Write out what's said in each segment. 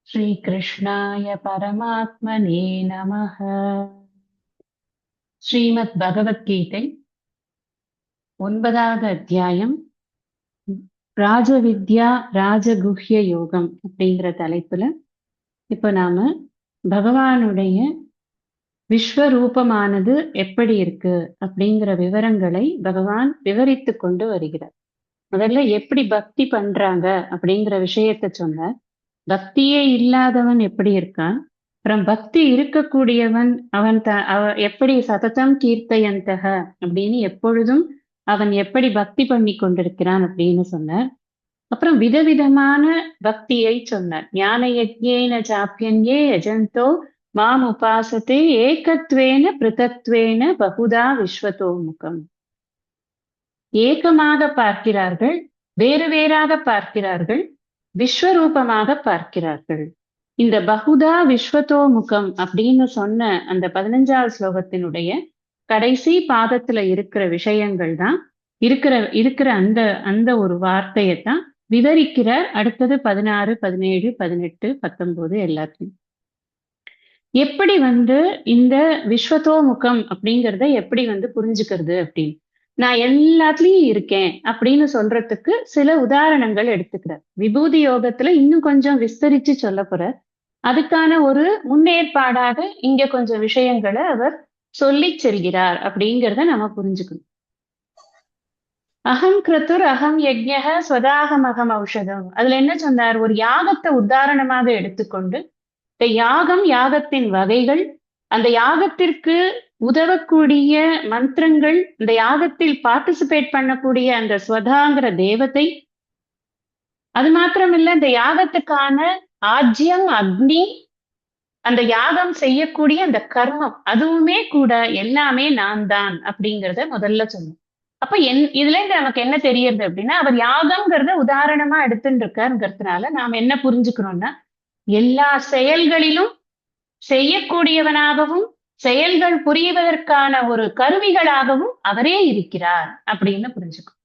श्रीकृष्णाय परमात्मने नमः. ஸ்ரீமத் பகவத்கீதை 9வது அத்தியாயம் ராஜவித்யா ராஜகுஹ்ய யோகம் அப்படிங்கிற தலைப்புல இப்ப நாம பகவானுடைய விஸ்வரூபமானது எப்படி இருக்கு அப்படிங்கிற விவரங்களை பகவான் விவரித்து கொண்டு வருகிறார். முதல்ல எப்படி பக்தி பண்றாங்க அப்படிங்கிற விஷயத்த சொன்னார். பக்தியே இல்லாதவன் எப்படி இருக்கான், அப்புறம் பக்தி இருக்கக்கூடியவன் அவன் எப்படி சததம் கீர்த்தயந்தக அப்படின்னு எப்பொழுதும் அவன் எப்படி பக்தி பண்ணி கொண்டிருக்கிறான் அப்படின்னு சொன்னார். அப்புறம் விதவிதமான பக்தியை சொன்னார். ஞான யஜ்ஞேன சாப்பியன்யே யஜந்தோ மாம் உபாசத்தே ஏகத்வேன பிருதத்வேன பகுதா விஸ்வதோமுகம். ஏகமாக பார்க்கிறார்கள், வேறு வேறாக பார்க்கிறார்கள், விஸ்வரூபமாக பார்க்கிறார்கள். இந்த பகுதா விஸ்வதோமுகம் அப்படின்னு சொன்ன அந்த 15வது ஸ்லோகத்தினுடைய கடைசி பாதத்துல இருக்கிற விஷயங்கள் தான் இருக்கிற அந்த அந்த ஒரு வார்த்தையத்தான் விவரிக்கிறார். அடுத்தது 16, 17, 18, 19 எல்லாத்தையும் எப்படி இந்த விஸ்வதோமுகம் அப்படிங்கிறத எப்படி புரிஞ்சுக்கிறது அப்படின்னு நான் எல்லாத்துலயும் இருக்கேன் அப்படின்னு சொல்றதுக்கு சில உதாரணங்கள் எடுத்துக்கிறார். விபூதி யோகத்துல இன்னும் கொஞ்சம் விஸ்தரிச்சு சொல்ல போறார். அதுக்கான ஒரு முன்னேற்பாடாக இங்க கொஞ்சம் விஷயங்களை அவர் சொல்லி செல்கிறார் அப்படிங்கிறத நம்ம புரிஞ்சுக்கணும். அகம் கிருத்துர் அகம் யஜ்ஞக ஸ்வதாகம் அகம் ஔஷதம். அதுல என்ன சொன்னார்? ஒரு யாகத்தை உதாரணமாக எடுத்துக்கொண்டு இந்த யாகம், யாகத்தின் வகைகள், அந்த யாகத்திற்கு உதவக்கூடிய மந்திரங்கள், இந்த யாகத்தில் பார்ட்டிசிபேட் பண்ணக்கூடிய அந்த ஸ்வதாங்கிற தேவதை, அது மாத்திரமில்ல இந்த யாகத்துக்கான ஆஜ்யம், அக்னி, அந்த யாகம் செய்யக்கூடிய அந்த கர்மம், அதுவுமே கூட எல்லாமே நான் தான் அப்படிங்கிறத முதல்ல சொன்னோம். அப்ப இதுல இருந்து நமக்கு என்ன தெரியுது அப்படின்னா, அவர் யாகம்ங்கிறத உதாரணமா எடுத்துட்டு இருக்காருங்கிறதுனால நாம் என்ன புரிஞ்சுக்கிறோம்னா, எல்லா செயல்களிலும் செய்யக்கூடியவனாகவும் செயல்கள் புரிவதற்கான ஒரு கருவிகளாகவும் அவரே இருக்கிறார் அப்படின்னு புரிஞ்சுக்கும்.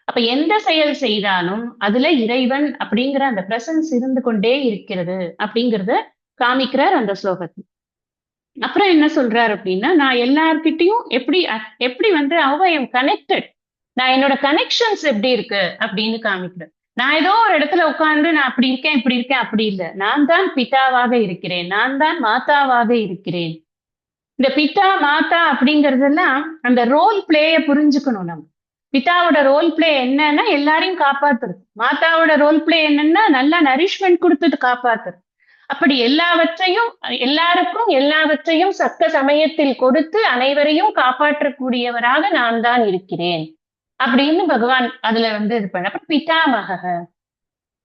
அப்ப எந்த செயல் செய்தாலும் அதுல இறைவன் அப்படிங்கிற அந்த பிரசன்ஸ் இருந்து கொண்டே இருக்கிறது அப்படிங்கிறத காமிக்கிறார் அந்த ஸ்லோகத்தில். அப்புறம் என்ன சொல்றாரு அப்படின்னா, நான் எல்லார்கிட்டையும் எப்படி ஹவ் ஐ எம் கனெக்டட், நான் என்னோட கனெக்ஷன்ஸ் எப்படி இருக்கு அப்படின்னு காமிக்கிறேன். நான் ஏதோ ஒரு இடத்துல உட்கார்ந்து நான் அப்படி இருக்கேன் இப்படி இருக்கேன் அப்படி இல்லை. நான் தான் பிதாவாக இருக்கிறேன், நான் தான் மாதாவாக இருக்கிறேன். இந்த பிதா மாதா அப்படிங்கறதெல்லாம் அந்த ரோல் பிளேய புரிஞ்சுக்கணும். நம்ம பிதாவோட ரோல் பிளே என்னன்னா எல்லாரையும் காப்பாத்துறது, மாதாவோட ரோல் பிளே என்னன்னா நல்லா நரிஷ்மெண்ட் கொடுத்துட்டு காப்பாத்துறது. அப்படி எல்லாவற்றையும் சக்க சமயத்தில் கொடுத்து அனைவரையும் காப்பாற்றக்கூடியவராக நான் தான் இருக்கிறேன் அப்படின்னு பகவான் அதுல இது பண்ண. அப்புறம் பிதாமக,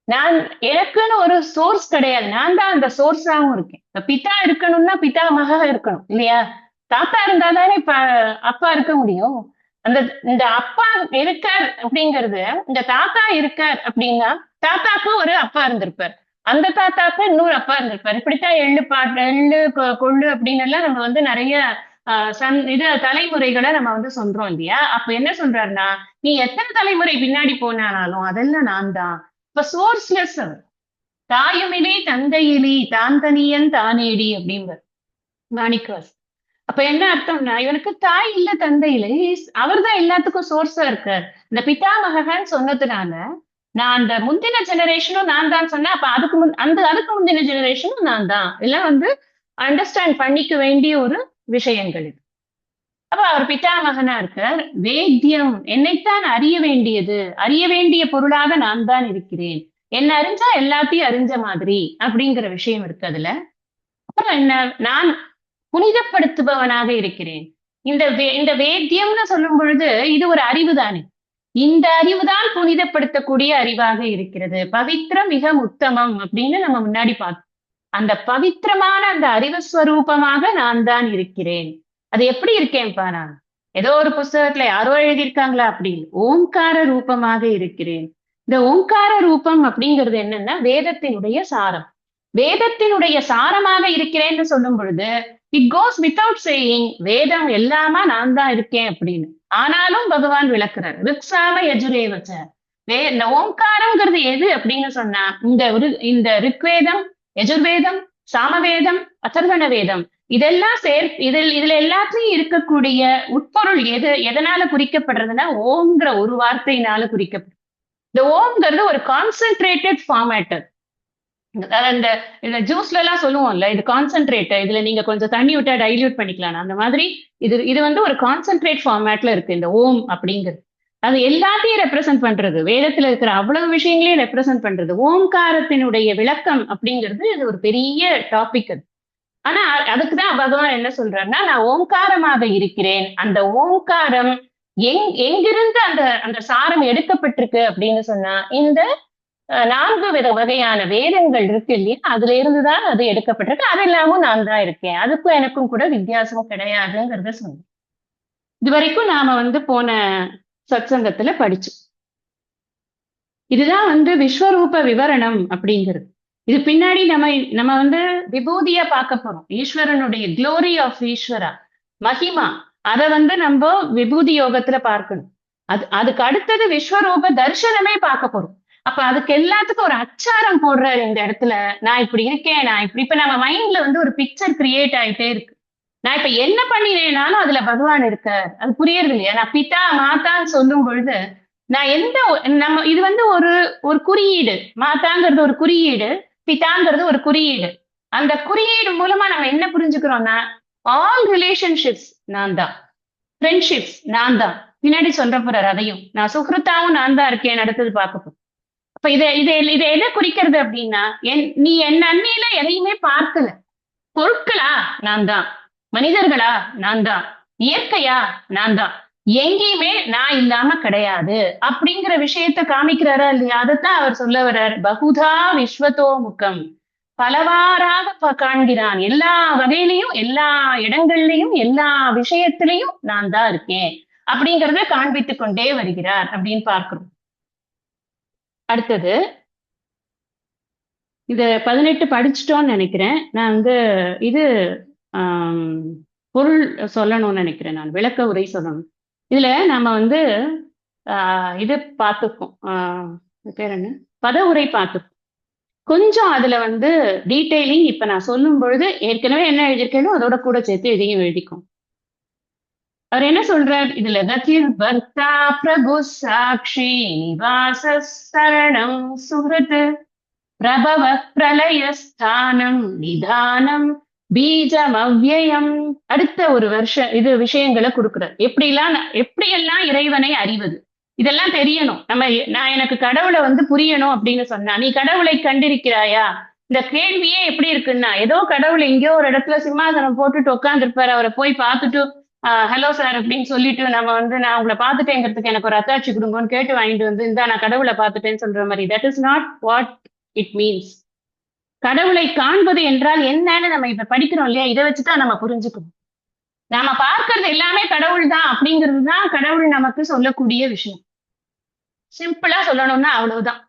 நான் எனக்குன்னு ஒரு சோர்ஸ் கிடையாது, நான் தான் அந்த சோர்ஸாவும் இருக்கேன். இப்ப பிதா இருக்கணும்னா பிதாமக இருக்கணும் இல்லையா? தாத்தா இருந்தாதானே இப்ப அப்பா இருக்க முடியும். இந்த அப்பா இருக்கார் அப்படிங்கிறது, இந்த தாத்தா இருக்கார் அப்படின்னா தாத்தாக்கு ஒரு அப்பா இருந்திருப்பார், அந்த தாத்தாக்கு இன்னொரு அப்பா இருந்திருப்பார். இப்படித்தான் எள்ளு கொள்ளு அப்படின்னு எல்லாம் நம்ம நிறைய தலைமுறைகளை நம்ம சொல்றோம் இல்லையா? அப்ப என்ன சொல்றாருன்னா, நீ எத்தனை தலைமுறை பின்னாடி போனாலும் அதெல்லாம் நான் தான். இப்ப சோர்ஸ்லெஸ் அவர். தாயுமிலே தந்தையிலே தான் தனியன் தானேடி அப்படின்பார் மாணிக்கவாஸ். அப்ப என்ன அர்த்தம்னா, இவனுக்கு தாய் இல்ல தந்தை இல்லை, அவர் தான் எல்லாத்துக்கும் சோர்ஸா இருக்கார். இந்த பிதாமகன்னு சொன்னதுனால நான் அந்த முந்தின ஜெனரேஷனும் நான் தான் சொன்னேன். அப்ப அதுக்கு முந்தின ஜெனரேஷனும் நான் தான். எல்லாம் அண்டர்ஸ்டாண்ட் பண்ணிக்க வேண்டிய ஒரு விஷயங்கள் இது. அப்ப அவர் பிதாமகனா இருக்கார். வேத்தியம், என்னைத்தான் அறிய வேண்டிய பொருளாக நான் தான் இருக்கிறேன். என்ன அறிஞ்சா எல்லாத்தையும் அறிஞ்ச மாதிரி அப்படிங்கிற விஷயம் இருக்கு அதுல. அப்புறம் என்ன, நான் புனிதப்படுத்துபவனாக இருக்கிறேன். இந்த வேத்தியம்னு சொல்லும் பொழுது இது ஒரு அறிவு தானே. இந்த அறிவுதான் புனிதப்படுத்தக்கூடிய அறிவாக இருக்கிறது. பவித்திரம் மிக உத்தமம் அப்படின்னு நம்ம முன்னாடி பார்த்தோம். அந்த பவித்திரமான அந்த அறிவு ஸ்வரூபமாக நான் தான் இருக்கிறேன். அது எப்படி இருக்கேன்பா? நான் ஏதோ ஒரு புஸ்தகத்துல யாரோ எழுதியிருக்காங்களா அப்படி ஓங்கார ரூபமாக இருக்கிறேன். இந்த ஓங்கார ரூபம் அப்படிங்கிறது என்னன்னா வேதத்தினுடைய சாரம். வேதத்தினுடைய சாரமாக இருக்கிறேன்னு சொல்லும் பொழுது இட் கோஸ் வித்தவுட் சேயிங் வேதம் எல்லாமா நான் தான் இருக்கேன் அப்படின்னு. ஆனாலும் பகவான் விளக்குறார், ரிக்ஸாம யஜுரேவச்ச. இந்த ஓங்காரம்ங்கிறது எது அப்படின்னு சொன்னா, இந்த ரிக்வேதம், யஜுர்வேதம், சாமவேதம், அதர்வண வேதம் இதெல்லாம் இதுல எல்லாத்துலயும் இருக்கக்கூடிய உட்பொருள் எதனால குறிக்கப்படுறதுன்னா ஓம்ங்கிற ஒரு வார்த்தையினால குறிக்கப்படுது. இந்த ஓம்ங்கிறது ஒரு கான்சென்ட்ரேட்டட் ஃபார்மேட். அந்த இந்த ஜூஸ்ல எல்லாம் சொல்லுவோம்ல, இது கான்சென்ட்ரேட், இதுல நீங்க கொஞ்சம் தண்ணி விட்டா டைல்யூட் பண்ணிக்கலாம், அந்த மாதிரி இது வந்து ஒரு கான்சென்ட்ரேட் ஃபார்மேட்ல இருக்கு இந்த ஓம் அப்படிங்கிறது. அது எல்லாத்தையும் ரெப்ரசென்ட் பண்றது, வேதத்துல இருக்கிற அவ்வளவு விஷயங்களையும் ரெப்ரசென்ட் பண்றது. ஓம்காரத்தினுடைய விளக்கம் அப்படிங்கிறது இது ஒரு பெரிய டாபிக் அது. ஆனா அதுக்குதான் பகவான் என்ன சொல்றாருன்னா, நான் ஓம்காரமாக இருக்கிறேன். அந்த ஓம்காரம் எங்கிருந்து அந்த அந்த சாரம் எடுக்கப்பட்டிருக்கு அப்படின்னு சொன்னா, இந்த 4 வகையான வேதங்கள் இருக்கு இல்லையா, அதுல இருந்துதான் அது எடுக்கப்பட்டிருக்கு. அது இல்லாம நான் தான் இருக்கேன், அதுக்கும் எனக்கும் கூட வித்தியாசம் கிடையாதுங்கிறத சொன்னேன். இது வரைக்கும் நாம வந்து போன சத்சங்கத்துல படிச்சோம். இதுதான் வந்து விஸ்வரூப விவரணம் அப்படிங்கிறது. இது பின்னாடி நம்ம நம்ம வந்து விபூதிய பார்க்க போறோம். ஈஸ்வரனுடைய க்ளோரி ஆஃப் ஈஸ்வரா, மகிமா, அதை வந்து நம்ம விபூதி யோகத்துல பார்க்கணும். அதுக்கு அடுத்தது விஸ்வரூப தரிசனமே பார்க்க போறோம். அப்ப அதுக்கு எல்லாத்துக்கும் ஒரு அச்சாரம் போடுறாரு இந்த இடத்துல. நான் இப்படி இருக்கேன், நான் இப்ப நம்ம மைண்ட்ல வந்து ஒரு பிக்சர் கிரியேட் ஆயிட்டே இருக்கு. நான் இப்ப என்ன பண்ணினேனாலும் அதுல பகவான் இருக்கார், அது புரியுறது இல்லையா? நான் பிதா மாதான்னு சொல்லும் பொழுது நான் நம்ம இது வந்து ஒரு ஒரு குறியீடு. மாதாங்கிறது ஒரு குறியீடு, பிதாங்கிறது ஒரு குறியீடு. அந்த குறியீடு மூலமா நம்ம என்ன புரிஞ்சுக்கிறோம்னா, ஆல் ரிலேஷன்ஷிப்ஸ் நான் தான், ஃப்ரெண்ட்ஷிப்ஸ் நான் தான். பின்னாடி சொல்ற போறாரு அதையும். நான் சுஹ்ருத்தாவும் நான் தான் இருக்கேன், அடுத்தது பார்க்க போறோம். அப்ப இதை எதை குறிக்கிறது அப்படின்னா, நீ என் அண்ணியில எதையுமே பார்க்கல. பொருட்களா நான் தான், மனிதர்களா நான் தான், இயற்கையா நான் தான், எங்கேயுமே நான் இல்லாம கிடையாது அப்படிங்கிற விஷயத்த காமிக்கிறாரா இல்லையா? அதைத்தான் அவர் சொல்ல வர்றார். பகுதா விஸ்வத்தோ முகம், பலவாறாக காண்கிறான். எல்லா வகையிலையும், எல்லா இடங்கள்லயும், எல்லா விஷயத்திலையும் நான் தான் இருக்கேன் அப்படிங்கிறத காண்பித்துக் கொண்டே வருகிறார் அப்படின்னு பார்க்கிறோம். அடுத்தது இது 18 படிச்சுட்டோம்னு நினைக்கிறேன். நான் வந்து இது பொருள் சொல்லணும்னு நினைக்கிறேன், நான் விளக்க உரை சொல்லணும். இதுல நாம வந்து இது பார்த்துப்போம், பேர் என்ன, பத உரை பார்த்துப்போம். கொஞ்சம் அதுல வந்து டீட்டெயிலிங் இப்ப நான் சொல்லும் பொழுது ஏற்கனவே என்ன எழுதியிருக்கேனோ அதோட கூட சேர்த்து இதையும் எழுதிக்கும். அவர் என்ன சொல்றார் இதுல, கதிர் பர்த்தா பிரபு சாட்சி நிவாச சரணம் சுஹൃத் பிரபவ பிரளய ஸ்தானம் நிதானம் பீஜம் அவ்யயம். அடுத்த ஒரு விஷயங்களை கொடுக்குறார். எப்படியெல்லாம் இறைவனை அறிவது, இதெல்லாம் தெரியணும். நான் எனக்கு கடவுளை வந்து புரியணும் அப்படின்னு சொன்னா, நீ கடவுளை கண்டிருக்கிறாயா? இந்த கேள்வியே எப்படி இருக்குன்னா, ஏதோ கடவுள் எங்கேயோ ஒரு இடத்துல சிம்மாசனம் போட்டுட்டு உட்காந்துருப்பாரு, அவரை போய் பார்த்துட்டு ஹலோ சார் அப்படின்னு சொல்லிட்டு நம்ம வந்து நான் உங்களை பார்த்துட்டேங்கிறதுக்கு எனக்கு ஒரு அத்தாட்சி கொடுங்கன்னு கேட்டு வாங்கிட்டு வந்து இந்த நான் கடவுளை பார்த்துட்டேன்னு சொல்ற மாதிரி. That is not what it means. கடவுளை காண்பது என்றால் என்னன்னு நம்ம இப்ப படிக்கிறோம் இல்லையா, இதை வச்சுதான் நம்ம புரிஞ்சுக்கணும். நாம பார்க்கறது எல்லாமே கடவுள் தான் அப்படிங்கிறது தான் கடவுள் நமக்கு சொல்லக்கூடிய விஷயம். சிம்பிளா சொல்லணும்னா அவ்வளவுதான்.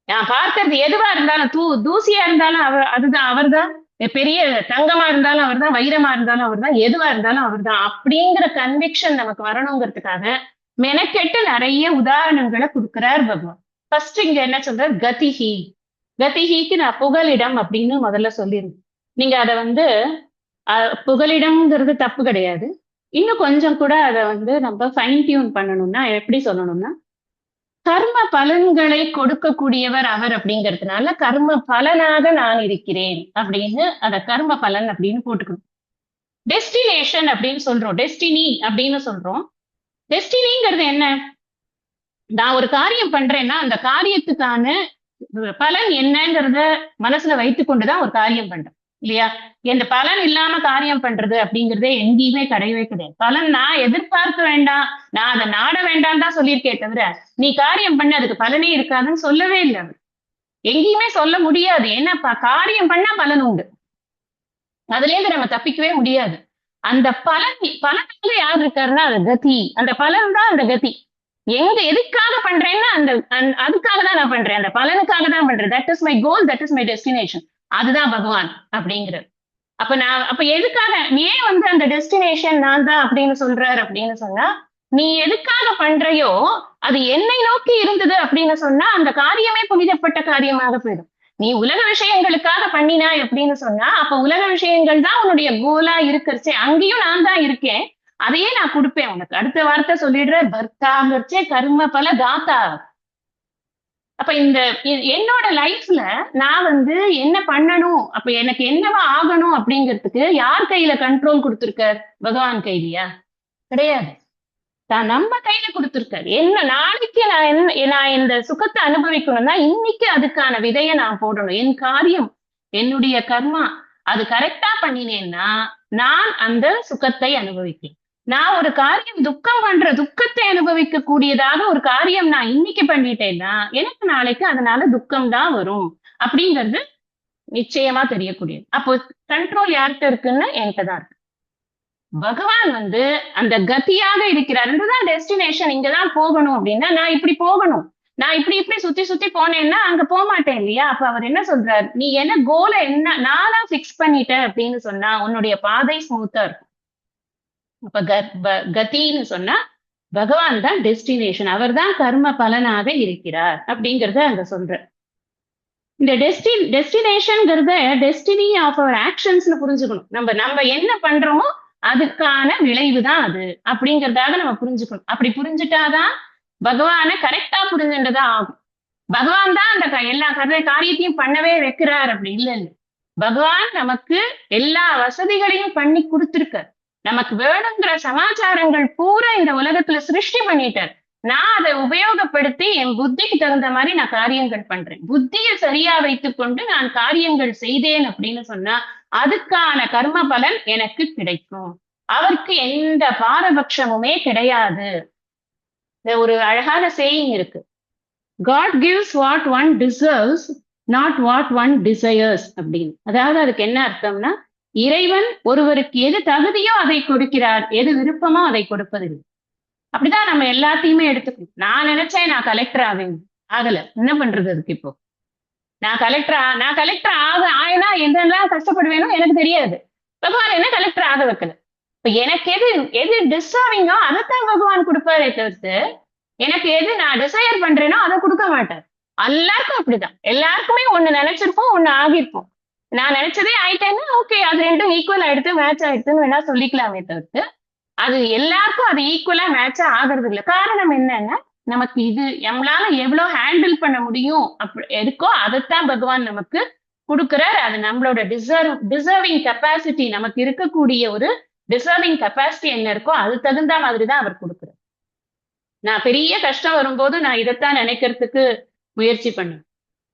நான் பார்க்கறது எதுவா இருந்தாலும், தூசியா இருந்தாலும் அதுதான் அவர் தான். பெரிய தங்கமா இருந்தாலும் அவர் தான், வைரமா இருந்தாலும் அவர் தான், எதுவா இருந்தாலும் அவர் தான் அப்படிங்கிற கன்விக்ஷன் நமக்கு வரணுங்கிறதுக்காக மெனக்கெட்டு நிறைய உதாரணங்களை கொடுக்கிறார் பகவான். ஃபர்ஸ்ட் இங்க என்ன சொல்றார், கதிஹி. கதிஹிக்கு நான் புகலிடம் அப்படின்னு முதல்ல சொல்லிருந்தேன். நீங்க அதை வந்து புகலிடம்ங்கிறது தப்பு கிடையாது. இன்னும் கொஞ்சம் கூட அதை வந்து நம்ம ஃபைன் டியூன் பண்ணணும்னா எப்படி சொல்லணும்னா, கர்ம பலன்களை கொடுக்கக்கூடியவர் அவர் அப்படிங்கிறதுனால கர்ம பலனாக நான் இருக்கிறேன் அப்படின்னு அத கர்ம பலன் அப்படின்னு போட்டுக்கணும். டெஸ்டினேஷன் அப்படின்னு சொல்றோம், டெஸ்டினி அப்படின்னு சொல்றோம். டெஸ்டினிங்கிறது என்ன? நான் ஒரு காரியம் பண்றேன்னா அந்த காரியத்துக்கான பலன் என்னங்கிறத மனசுல வைத்து கொண்டுதான் ஒரு காரியம் பண்றேன் இல்லையா? இந்த பலன் இல்லாம காரியம் பண்றது அப்படிங்கிறதே எங்கேயுமே கிடையவே கிடையாது. பலன் நான் எதிர்பார்க்க வேண்டாம், நான் அதை நாட வேண்டாம் தான் சொல்லியிருக்கே தவிர நீ காரியம் பண்ண அதுக்கு பலனே இருக்காதுன்னு சொல்லவே இல்லை. அவர் எங்கேயுமே சொல்ல முடியாது. ஏன்னா காரியம் பண்ணா பலன் உண்டு, அதுல இருந்து நம்ம தப்பிக்கவே முடியாது. அந்த பலனால யார் இருக்காருன்னா அது கதி. அந்த பலன் தான் அந்த கதி. எதுக்காக பண்றேன்னா அதுக்காக தான் நான் பண்றேன், அந்த பலனுக்காக தான் பண்றேன். That is my goal, that is my destination. அதுதான் பகவான் அப்படிங்கிறது. அப்ப எதுக்காக ஏன் வந்து அந்த டெஸ்டினேஷன் நான் தான் அப்படின்னு சொல்றாரு அப்படின்னு சொன்னா, நீ எதுக்காக பண்றையோ அது என்னை நோக்கி இருந்தது அப்படின்னு சொன்னா அந்த காரியமே புனிதப்பட்ட காரியமாக போயிடும். நீ உலக விஷயங்களுக்காக பண்ணினாய் அப்படின்னு சொன்னா அப்ப உலக விஷயங்கள் தான் உன்னுடைய கோலா இருக்கிறச்சே, அங்கேயும் நான் தான் இருக்கேன், அதையே நான் கொடுப்பேன் உனக்கு. அடுத்த வார்த்தை சொல்லிடுற, பர்த்தாங்கிறச்சே கர்ம பல தாத்தா. அப்ப இந்த என்னோட லைஃப்ல நான் வந்து என்ன பண்ணணும், அப்ப எனக்கு என்னவா ஆகணும் அப்படிங்கிறதுக்கு யார் கையில கண்ட்ரோல் கொடுத்திருக்கார்? பகவான் கையிலயா? கிடையாது. தான் நம்ம கையில கொடுத்திருக்காரு. என்ன நாளைக்கு நான் இந்த சுகத்தை அனுபவிக்கணும்னா இன்னைக்கு அதுக்கான விதையை நான் போடணும். என் காரியம், என்னுடைய கர்மா அது கரெக்டா பண்ணினேன்னா நான் அந்த சுகத்தை அனுபவிப்பேன். நான் ஒரு காரியம் துக்கம் பண்ற துக்கத்தை அனுபவிக்க கூடியதாக ஒரு காரியம் நான் இன்னைக்கு பண்ணிட்டேன்னா எனக்கு நாளைக்கு அதனால துக்கம் தான் வரும் அப்படிங்கிறது நிச்சயமா தெரியக்கூடியது. அப்போ கண்ட்ரோல் யார்கிட்ட இருக்குன்னு என்கிட்ட தான் இருக்கு. பகவான் வந்து அந்த கதியாக இருக்கிறார். இதுதான் டெஸ்டினேஷன், இங்கதான் போகணும் அப்படின்னா நான் இப்படி போகணும், நான் இப்படி இப்படி சுத்தி சுத்தி போனேன்னா அங்க போக மாட்டேன் இல்லையா? அப்ப அவர் என்ன சொல்றார், நீ என்ன கோலை என்ன நானா பிக்ஸ் பண்ணிட்ட அப்படின்னு சொன்னா உன்னுடைய பாதை ஸ்மூத்தா இருக்கும். அப்ப கத்தின்னு சொன்னா பகவான் தான் டெஸ்டினேஷன், அவர் தான் கர்ம பலனாக இருக்கிறார் அப்படிங்கறத அங்க சொல்ற. இந்த டெஸ்டினேஷன்ங்கிறத டெஸ்டினி ஆஃப் அவர் ஆக்ஷன்ஸ்னு புரிஞ்சுக்கணும். நம்ம என்ன பண்றோமோ அதுக்கான விளைவு தான் அது அப்படிங்கறதாக நம்ம புரிஞ்சுக்கணும். அப்படி புரிஞ்சுட்டாதான் பகவான கரெக்டா புரிஞ்சுட்டதா ஆகும். பகவான் தான் அந்த எல்லா காரியத்தையும் பண்ணவே வைக்கிறார் அப்படி இல்லை. பகவான் நமக்கு எல்லா வசதிகளையும் பண்ணி கொடுத்திருக்கார். நமக்கு வேணுங்கிற சமாச்சாரங்கள் பூரா இந்த உலகத்துல சிருஷ்டி பண்ணிட்டார். நான் அதை உபயோகப்படுத்தி என் புத்திக்கு தகுந்த மாதிரி நான் காரியங்கள் பண்றேன். புத்தியை சரியா வைத்துக் கொண்டு நான் காரியங்கள் செய்தேன் அப்படின்னு சொன்னா அதுக்கான கர்ம பலன் எனக்கு கிடைக்கும். அவருக்கு எந்த பாரபட்சமுமே கிடையாது. ஒரு அழகான சேயிங் இருக்கு, God gives what one deserves, not what one desires அப்படின்னு. அதாவது அதுக்கு என்ன அர்த்தம்னா, இறைவன் ஒருவருக்கு எது தகுதியோ அதை கொடுக்கிறார், எது விருப்பமோ அதை கொடுப்பதில்லை. அப்படிதான் நம்ம எல்லாத்தையுமே எடுத்துக்கணும். நான் நினைச்சேன் நான் கலெக்டர் ஆகல, என்ன பண்றது அதுக்கு? இப்போ நான் கலெக்டர் ஆயினா எதெல்லாம் கஷ்டப்படுவேனோ எனக்கு தெரியாது. பகவான் என்ன கலெக்டர் ஆக வைக்கல. இப்ப எனக்கு எது டிசர்விங்கோ அதைத்தான் பகவான் கொடுப்பாரே தவிர்த்து எனக்கு எது நான் டிசையர் பண்றேனோ அதை கொடுக்க மாட்டார். எல்லாருக்கும் அப்படிதான். எல்லாருக்குமே ஒண்ணு நினைச்சிருப்போம், ஒண்ணு ஆகிருப்போம். நான் நினைச்சதே ஆயிட்டேன்னா ஓகே, அது ரெண்டும் ஈக்குவல் ஆயிடுத்து, மேட்ச் ஆயிடுத்துன்னு வேணா சொல்லிக்கலாமே தவிர்த்து அது எல்லாருக்கும் அது ஈக்குவலா மேட்சா ஆகுறது இல்லை. காரணம் என்னன்னா, நமக்கு இது நம்மளால எவ்வளவு ஹேண்டில் பண்ண முடியும் அப்படி இருக்கோ அதைத்தான் பகவான் நமக்கு கொடுக்கிறார். அது நம்மளோட டிசர்விங் கெப்பாசிட்டி, நமக்கு இருக்கக்கூடிய ஒரு டிசர்விங் கெப்பாசிட்டி என்ன இருக்கோ அது தகுந்த மாதிரிதான் அவர் கொடுக்கிறார். நான் பெரிய கஷ்டம் வரும்போது நான் இதைத்தான் நினைக்கிறதுக்கு முயற்சி பண்ணேன்.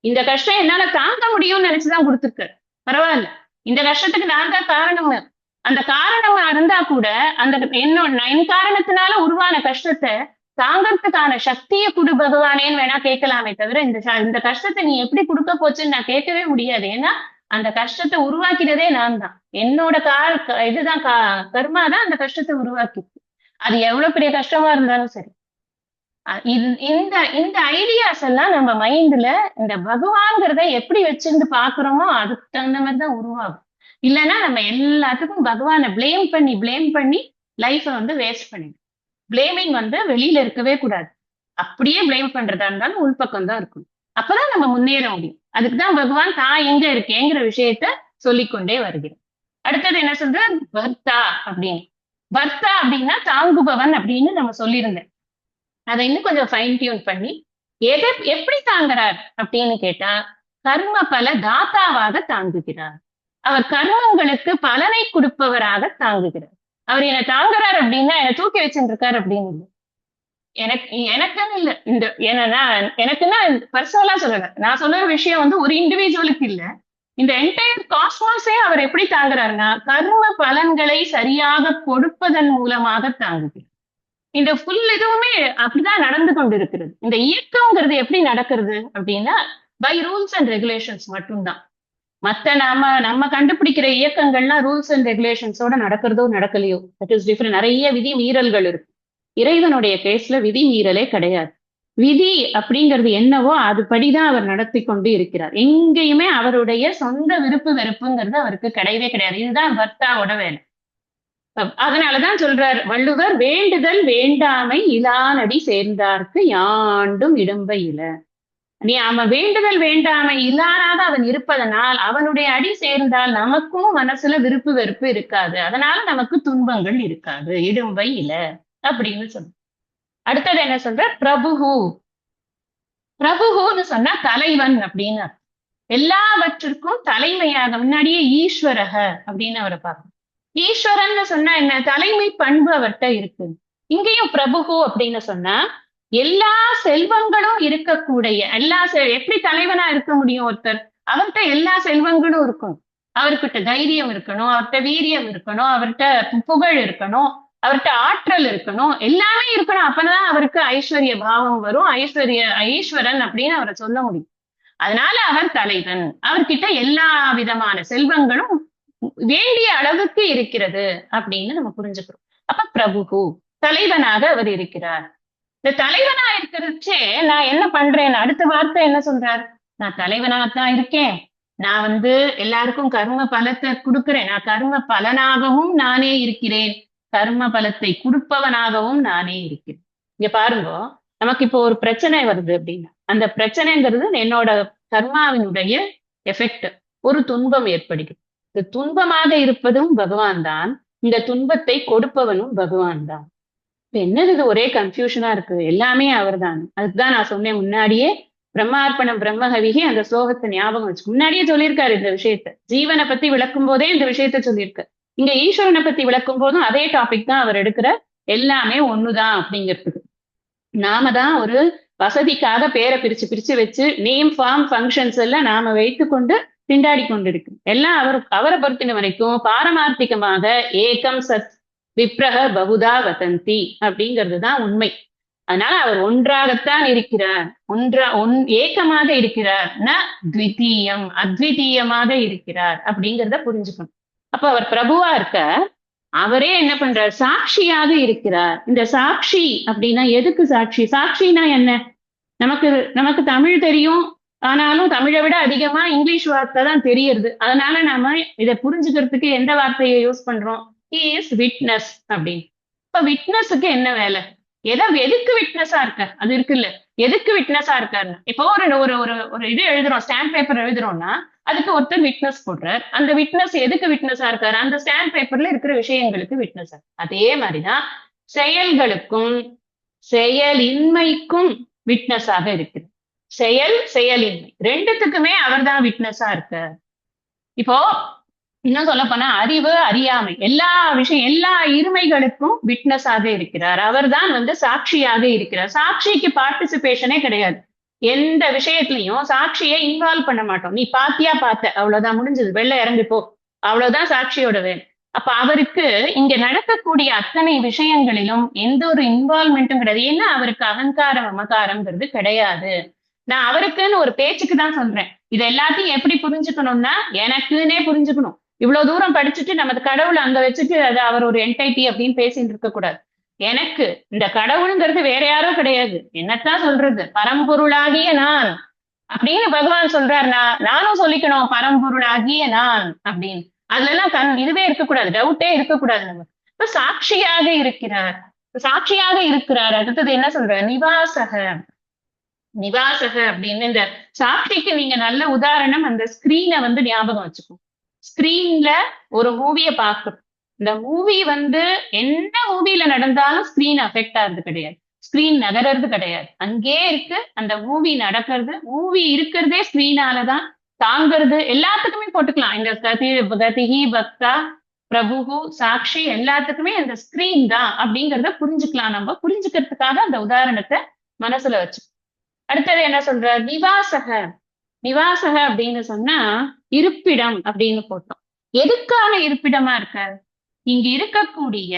இந்த கஷ்டம் என்னால தாங்க முடியும்னு நினைச்சுதான் கொடுத்துருக்காரு. பரவாயில்ல, இந்த கஷ்டத்துக்கு நான் தான் காரணம். அந்த காரணமா இருந்தா கூட அந்த என் காரணத்தினால உருவான கஷ்டத்தை தாங்கறதுக்கான சக்தியை கொடு பகவானேன்னு வேணா கேட்கலாமே தவிர இந்த கஷ்டத்தை நீ எப்படி கொடுக்க போச்சுன்னு நான் கேட்கவே முடியாது. ஏன்னா அந்த கஷ்டத்தை உருவாக்கினதே நான் தான். என்னோட இதுதான் கர்மா தான் அந்த கஷ்டத்தை உருவாக்கி. அது எவ்வளவு பெரிய கஷ்டமா இருந்தாலும் சரி. இந்த ஐடியாஸ் எல்லாம் நம்ம மைண்ட்ல இந்த பகவான்கிறத எப்படி வச்சிருந்து பாக்குறோமோ அதுக்கு தகுந்த மாதிரிதான் உருவாகும். இல்லைன்னா நம்ம எல்லாத்துக்கும் பகவானை பிளேம் பண்ணி லைஃப வந்து வேஸ்ட் பண்ணிடும். பிளேமிங் வந்து வெளியில இருக்கவே கூடாது. அப்படியே பிளேம் பண்றதா இருந்தாலும் உள்பக்கம் தான் இருக்கணும். அப்பதான் நம்ம முன்னேற முடியும். அதுக்குதான் பகவான் தான் எங்க இருக்கேங்கிற விஷயத்த சொல்லிக்கொண்டே வருகிறேன். அடுத்தது என்ன சொல்ற, பர்த்தா அப்படின்னு. பர்த்தா அப்படின்னா தாங்குபவன் அப்படின்னு நம்ம சொல்லியிருந்தேன். அதை இன்னும் கொஞ்சம் ஃபைன் டியூன் பண்ணி எப்படி தாங்குறார் அப்படின்னு கேட்டா, கர்ம பல தாத்தாவாக தாங்குகிறார். அவர் கர்மங்களுக்கு பலனை கொடுப்பவராக தாங்குகிறார். அவர் என்னை தாங்குறார் அப்படின்னா என்னை தூக்கி வச்சுட்டு இருக்காரு அப்படின்னு இல்லை. எனக்குன்னு இல்லை, இந்த எனக்குன்னா பர்சனலா சொல்லல. நான் சொல்ற விஷயம் வந்து ஒரு இண்டிவிஜுவலுக்கு இல்ல, இந்த என்டையர் காஸ்மாஸே அவர் எப்படி தாங்குறாருன்னா கர்ம பலன்களை சரியாக கொடுப்பதன் மூலமாக தாங்குகிறார். இந்த ஃபுல் இதுவுமே அப்படிதான் நடந்து கொண்டிருக்கிறது. இந்த இயக்கம்ங்கிறது எப்படி நடக்கிறது அப்படின்னா பை ரூல்ஸ் அண்ட் ரெகுலேஷன்ஸ் மட்டும்தான். மத்த நம்ம கண்டுபிடிக்கிற இயக்கங்கள்லாம் ரூல்ஸ் அண்ட் ரெகுலேஷன்ஸோட நடக்கிறதோ நடக்கலையோ, தட் இஸ் டிஃபரெண்ட். நிறைய விதி மீறல்கள் இருக்கு. இறைவனுடைய கேஸ்ல விதி மீறலே கிடையாது. விதி அப்படிங்கிறது என்னவோ அதுபடிதான் அவர் நடத்தி கொண்டு இருக்கிறார். எங்கேயுமே அவருடைய சொந்த விருப்பு வெறுப்புங்கிறது அவருக்கு கிடையவே கிடையாது. இதுதான் பர்த்தாவோட வேலை. அதனாலதான் சொல்றார் வள்ளுவர், வேண்டுதல் வேண்டாமை இலானடி சேர்ந்தார்க்கு யாண்டும் இடும்பை இல. நீ அவன் வேண்டுதல் வேண்டாமை இல்லாத அவன் இருப்பதனால் அவனுடைய அடி சேர்ந்தால் நமக்கும் மனசுல விருப்பு வெறுப்பு இருக்காது, அதனால நமக்கு துன்பங்கள் இருக்காது, இடும்பை இல அப்படின்னு சொல்ற. அடுத்தது என்ன சொல்ற, பிரபுகு. பிரபுகுன்னு சொன்னா தலைவன் அப்படின்னு அர்த்தம். எல்லாவற்றிற்கும் தலைமையாக, முன்னாடியே ஈஸ்வரக அப்படின்னு அவரை பார்க்கணும். ஈஸ்வரன் சொன்னா என்ன, தலைமை பண்பு அவர்கிட்ட இருக்கு. இங்கேயும் பிரபுகு அப்படின்னு சொன்னா எல்லா செல்வங்களும் இருக்கக்கூடிய எப்படி தலைவனா இருக்க முடியும் ஒருத்தர், அவர்கிட்ட எல்லா செல்வங்களும் இருக்கும். அவர்கிட்ட தைரியம் இருக்கணும், அவர்கிட்ட வீரியம் இருக்கணும், அவர்கிட்ட புகழ் இருக்கணும், அவர்கிட்ட ஆற்றல் இருக்கணும், எல்லாமே இருக்கணும். அப்பதான் அவருக்கு ஐஸ்வர்ய பாவம் வரும், ஈஸ்வரன் அப்படின்னு அவரை சொல்ல முடியும். அதனால அவர் தலைவன், அவர்கிட்ட எல்லா விதமான செல்வங்களும் வேண்டிய அளவுக்கு இருக்கிறது அப்படின்னு நம்ம புரிஞ்சுக்கிறோம். அப்ப பிரபுகு, தலைவனாக அவர் இருக்கிறார். இந்த தலைவனா இருக்கிறச்சே நான் என்ன பண்றேன், அடுத்த வார்த்தை என்ன சொல்றார், நான் தலைவனாகத்தான் இருக்கேன், நான் எல்லாருக்கும் கர்ம பலத்தை கொடுக்கிறேன், நான் கர்ம பலனாகவும் நானே இருக்கிறேன், கர்ம பலத்தை கொடுப்பவனாகவும் நானே இருக்கிறேன். இங்க பாருங்க, நமக்கு இப்போ ஒரு பிரச்சனை வருது அப்படின்னா அந்த பிரச்சனைங்கிறது என்னோட கர்மாவினுடைய எஃபெக்ட். ஒரு துன்பம் ஏற்படுகிறது, இந்த துன்பமாக இருப்பதும் பகவான் தான், இந்த துன்பத்தை கொடுப்பவனும் பகவான் தான். என்னது இது ஒரே கன்ஃபியூஷனா இருக்கு, எல்லாமே அவர் தான். அதுக்குதான் நான் சொன்னேன் முன்னாடியே, பிரம்மார்ப்பணம் பிரம்மஹவிகி அந்த ஸ்லோகத்தை ஞாபகம் வச்சு முன்னாடியே சொல்லியிருக்காரு இந்த விஷயத்த. ஜீவனை பத்தி விளக்கும் போதே இந்த விஷயத்த சொல்லியிருக்காரு. இங்க ஈஸ்வரனை பத்தி விளக்கும் போதும் அதே டாபிக் தான் அவர் எடுக்கிற, எல்லாமே ஒண்ணுதான் அப்படிங்கிறதுக்கு. நாம தான் ஒரு வசதிக்காக பேரை பிரிச்சு பிரிச்சு வச்சு நேம் ஃபார்ம் ஃபங்க்ஷன்ஸ் எல்லாம் நாம வைத்துக்கொண்டு திண்டாடி கொண்டிருக்கு. எல்லாம் அவரை பொறுத்தின வரைக்கும் பாரமார்த்திகமாக ஏகம் சத் விப்ரக பகுதா வதந்தி அப்படிங்கிறது தான் உண்மை. அதனால அவர் ஒன்றாகத்தான் இருக்கிறார், ஏக்கமாக இருக்கிறார், ந த்விதீயம் அத்விதீயமாக இருக்கிறார் அப்படிங்கிறத புரிஞ்சுக்கணும். அப்ப அவர் பிரபுவா இருக்க, அவரே என்ன பண்றார், சாட்சியாக இருக்கிறார். இந்த சாட்சி அப்படின்னா எதுக்கு சாட்சி, சாட்சினா என்ன, நமக்கு தமிழ் தெரியும், ஆனாலும் தமிழை விட அதிகமா இங்கிலீஷ் வார்த்தை தான் தெரியுது. அதனால நாம இதை புரிஞ்சுக்கிறதுக்கு எந்த வார்த்தையை யூஸ் பண்றோம், he is witness அப்படின்னு. இப்ப விட்னஸுக்கு என்ன வேலை, எதுக்கு விட்னஸா இருக்க, அது இருக்குல்ல, எதுக்கு விட்னஸா இருக்காருன்னு. இப்போ ஒரு இது எழுதுறோம், ஸ்டாம்ப் பேப்பர் எழுதுறோம்னா அதுக்கு ஒருத்தர் விட்னஸ் போடுறார். அந்த விட்னஸ் எதுக்கு விட்னஸா இருக்காரு, அந்த ஸ்டாம்ப் பேப்பர்ல இருக்கிற விஷயங்களுக்கு விட்னஸா. அதே மாதிரிதான் செயல்களுக்கும் செயலின்மைக்கும் விட்னஸாக இருக்குது. செயலின்மை ரெண்டுத்துக்குமே அவர் தான் விட்னஸா இருக்கார். இப்போ இன்னும் சொல்ல போனா அறிவு அறியாமை எல்லா விஷயம் எல்லா இருமைகளுக்கும் விட்னஸாக இருக்கிறார். அவர் தான் சாட்சியாக இருக்கிறார். சாட்சிக்கு பார்ட்டிசிபேஷனே கிடையாது. எந்த விஷயத்திலையும் சாட்சியை இன்வால்வ் பண்ண மாட்டோம். நீ பாத்தியா, பார்த்த, அவ்வளவுதான், முடிஞ்சது, வெள்ள இறங்கி போ, அவ்வளவுதான் சாட்சியோட வேலை. அப்ப அவருக்கு இங்க நடக்கக்கூடிய அத்தனை விஷயங்களிலும் எந்த ஒரு இன்வால்வ்மெண்ட்டும் கிடையாது. ஏன்னா அவருக்கு அகங்காரம் மமகாரம்ங்கிறது கிடையாது. நான் அவருக்குன்னு ஒரு பேச்சுக்கு தான் சொல்றேன். இது எல்லாத்தையும் எப்படி புரிஞ்சுக்கணும்னா எனக்குன்னே புரிஞ்சுக்கணும். இவ்வளவு தூரம் படிச்சுட்டு நமது கடவுளை அங்க வச்சுட்டு அது அவர் ஒரு என்டைட்டி அப்படின்னு பேசிட்டு இருக்க கூடாது. எனக்கு இந்த கடவுளுங்கிறது வேற யாரோ கிடையாது, என்னத்தான் சொல்றது, பரம்பொருளாகிய நான் அப்படின்னு பகவான் சொல்றார். நானும் சொல்லிக்கணும் பரம்பொருளாகிய நான் அப்படின்னு. அதுல எல்லாம் இதுவே இருக்கக்கூடாது, டவுட்டே இருக்கக்கூடாது. நம்ம இப்ப சாட்சியாக இருக்கிறார், சாட்சியாக இருக்கிறார். அடுத்தது என்ன சொல்ற, நிவாசக. நிவாசக அப்படின்னு இந்த சாட்சிக்கு நீங்க நல்ல உதாரணம் அந்த ஸ்கிரீனை ஞாபகம் வச்சுக்கோங்க. ஸ்கிரீன்ல ஒரு மூவியை பார்க்கணும். இந்த மூவி என்ன மூவில நடந்தாலும் ஸ்கிரீன் அஃபெக்ட் ஆகுறது கிடையாது, ஸ்கிரீன் நகர்றது கிடையாது, அங்கே இருக்கு. அந்த மூவி நடக்கிறது, மூவி இருக்கிறதே ஸ்கிரீனாலதான் தாங்கிறது. எல்லாத்துக்குமே போட்டுக்கலாம், இந்த கதிகி பக்தா பிரபுகு சாட்சி எல்லாத்துக்குமே அந்த ஸ்கிரீன் தான் அப்படிங்கிறத புரிஞ்சுக்கலாம். நம்ம புரிஞ்சுக்கிறதுக்காக அந்த உதாரணத்தை மனசுல வச்சு. அடுத்தது என்ன சொல்ற, நிவாசக. நிவாசக அப்படின்னு சொன்னா இருப்பிடம் அப்படின்னு போட்டோம். எதுக்கான இருப்பிடமா இருக்க, இங்க இருக்கக்கூடிய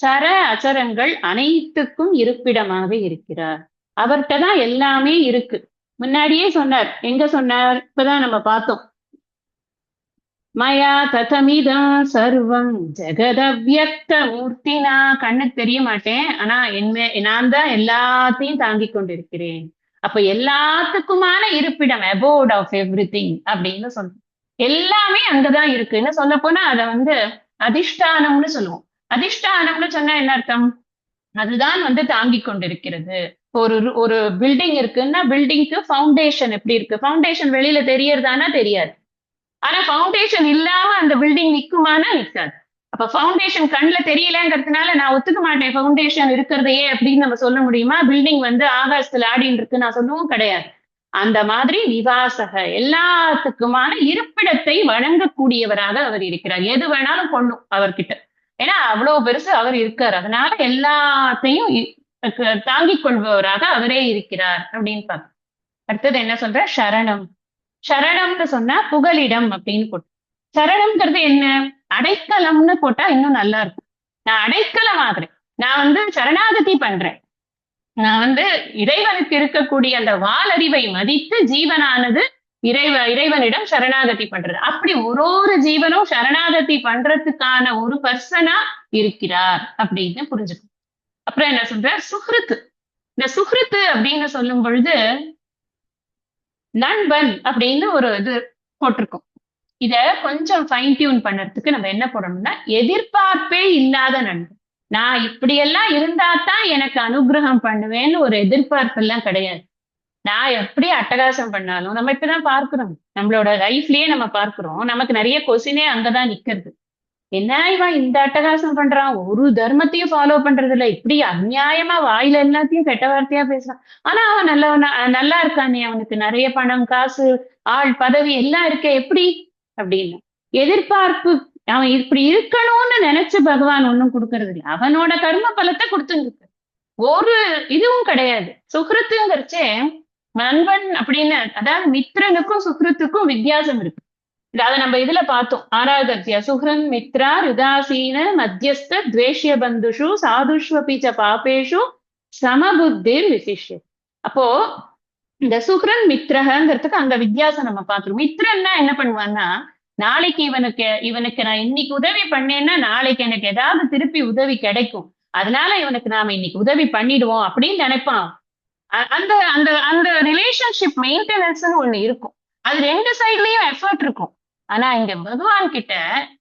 சர அச்சரங்கள் அனைத்துக்கும் இருப்பிடமாக இருக்கிறார். அவர்கிட்ட தான் எல்லாமே இருக்கு. முன்னாடியே சொன்னார், எங்க சொன்னார், இப்பதான் நம்ம பார்த்தோம். மயா ததமிதம் சர்வம் ஜெகதவ்யக்த மூர்த்தினா, கண்ணுக்கு தெரிய மாட்டேன், ஆனா நான் தான் எல்லாத்தையும் தாங்கி கொண்டிருக்கிறேன். அப்ப எல்லாத்துக்குமான இருப்பிடம், அபோர்ட் ஆஃப் எவ்ரிதிங் அப்படின்னு சொல்றோம். எல்லாமே அங்கதான் இருக்குன்னு சொல்ல போனா அதை அதிஷ்டானம்னு சொல்லுவோம். அதிஷ்டானம்னு சொன்னா என்ன அர்த்தம், அதுதான் தாங்கி கொண்டிருக்கிறது. ஒரு ஒரு பில்டிங் இருக்குன்னா பில்டிங்க்கு ஃபவுண்டேஷன் எப்படி இருக்கு? ஃபவுண்டேஷன் வெளியில தெரியறதானா தெரியாது. ஆனா ஃபவுண்டேஷன் இல்லாம அந்த பில்டிங் நிக்குமானா நிக்காது. அப்ப ஃபவுண்டேஷன் கண்ணுல தெரியலங்கிறதுனால நான் ஒத்துக்க மாட்டேன் ஃபவுண்டேஷன் இருக்கிறதையே அப்படின்னு நம்ம சொல்ல முடியுமா? பில்டிங் வந்து ஆகாசத்துல ஆடின்னு இருக்கு நான் சொல்லவும் கிடையாது. அந்த மாதிரி நிவாசக எல்லாத்துக்குமான இருப்பிடத்தை வழங்கக்கூடியவராக அவர் இருக்கிறார். எது வேணாலும் கொள்ளும் அவர்கிட்ட. ஏன்னா அவ்வளவு பெருசு அவர் இருக்கார். அதனால எல்லாத்தையும் தாங்கிக் கொள்பவராக அவரே இருக்கிறார் அப்படின்னு பார்க்க. அடுத்தது என்ன சொல்ற? சரணம். சரணம்னு சொன்னா புகலிடம் அப்படின்னு போட்டு. சரணம்ங்கிறது என்ன? அடைக்கலம்னு போட்டா இன்னும் நல்லா இருக்கும். நான் அடைக்கலம் ஆகுறேன். நான் வந்து சரணாகதி பண்றேன். நான் வந்து இறைவனுக்கு இருக்கக்கூடிய அந்த வாலறிவை மதித்து ஜீவனானது இறைவனிடம் சரணாகதி பண்றது. அப்படி ஒரு ஜீவனும் சரணாகதி பண்றதுக்கான ஒரு பர்சனா இருக்கிறார் அப்படின்னு புரிஞ்சுக்கணும். அப்புறம் என்ன சொல்ற? சுஹ்ருத்து. இந்த சுஹ்ருத்து அப்படின்னு சொல்லும் பொழுது நண்பன் அப்படின்னு ஒரு இது போட்டிருக்கோம். இத கொஞ்சம் ஃபைன் டியூன் பண்றதுக்கு நம்ம என்ன போடணும்னா எதிர்பார்ப்பே இல்லாத நண்பன். நான் இப்படியெல்லாம் இருந்தா தான் எனக்கு அனுகிரகம் பண்ணுவேன்னு ஒரு எதிர்பார்ப்பு எல்லாம் கிடையாது. நான் எப்படி அட்டகாசம் பண்ணாலும் நம்ம இப்பதான் பார்க்கிறோம். நம்மளோட லைஃப்லயே நம்ம பார்க்கிறோம். நமக்கு நிறைய கொஸ்டினே அங்கதான் நிக்கிறது. என்ன இவன் இந்த அட்டகாசம் பண்றான்? ஒரு தர்மத்தையும் ஃபாலோ பண்றது இல்ல. இப்படி அநியாயமா வாயில எல்லாத்தையும் கெட்ட வார்த்தையா பேசுறான். ஆனா அவன் நல்லவனா நல்லா இருக்கானே, அவனுக்கு நிறைய பணம், காசு, ஆள், பதவி எல்லாம் இருக்கே எப்படி அப்படின்னு. எதிர்பார்ப்பு அவன் இப்படி இருக்கணும்னு நினைச்சு பகவான் ஒண்ணும் கொடுக்கறது இல்லை. அவனோட கர்ம பலத்தை கொடுத்துருக்கு. ஒரு இதுவும் கிடையாது. சுக்ருத்துங்கிறச்சே நண்பன் அப்படின்னு அதாவது மித்ரனுக்கும் சுக்ருத்துக்கும் வித்தியாசம் இருக்கு. அதை நம்ம இதுல பார்த்தோம். ஆறாவது அத்தியாயம் சுஹ்ரன் மித்ரா யுதாசீன மத்தியஸ்த துவேஷ்ய பந்துஷு சாதுஷ்வபிச்ச பாபேஷு சமபுத்திர் விசிஷ்ய. அப்போ இந்த சுஹ்ரன் மித்ரஹங்கிறதுக்கு அங்க வித்தியாசம் நம்ம பார்க்கிறோம். மித்ரன்னா என்ன பண்ணுவான்னா நாளைக்கு இவனுக்கு நான் இன்னைக்கு உதவி பண்ணேன்னா நாளைக்கு எனக்கு ஏதாவது திருப்பி உதவி கிடைக்கும். அதனால இவனுக்கு நாம இன்னைக்கு உதவி பண்ணிடுவோம் அப்படின்னு நினைப்பான். அந்த அந்த அந்த ரிலேஷன்ஷிப் மெயின்டெனன்ஸ் ஒண்ணு இருக்கும். அது ரெண்டு சைட்லயும் எஃபர்ட் இருக்கும். ஆனா இங்க பகவான் கிட்ட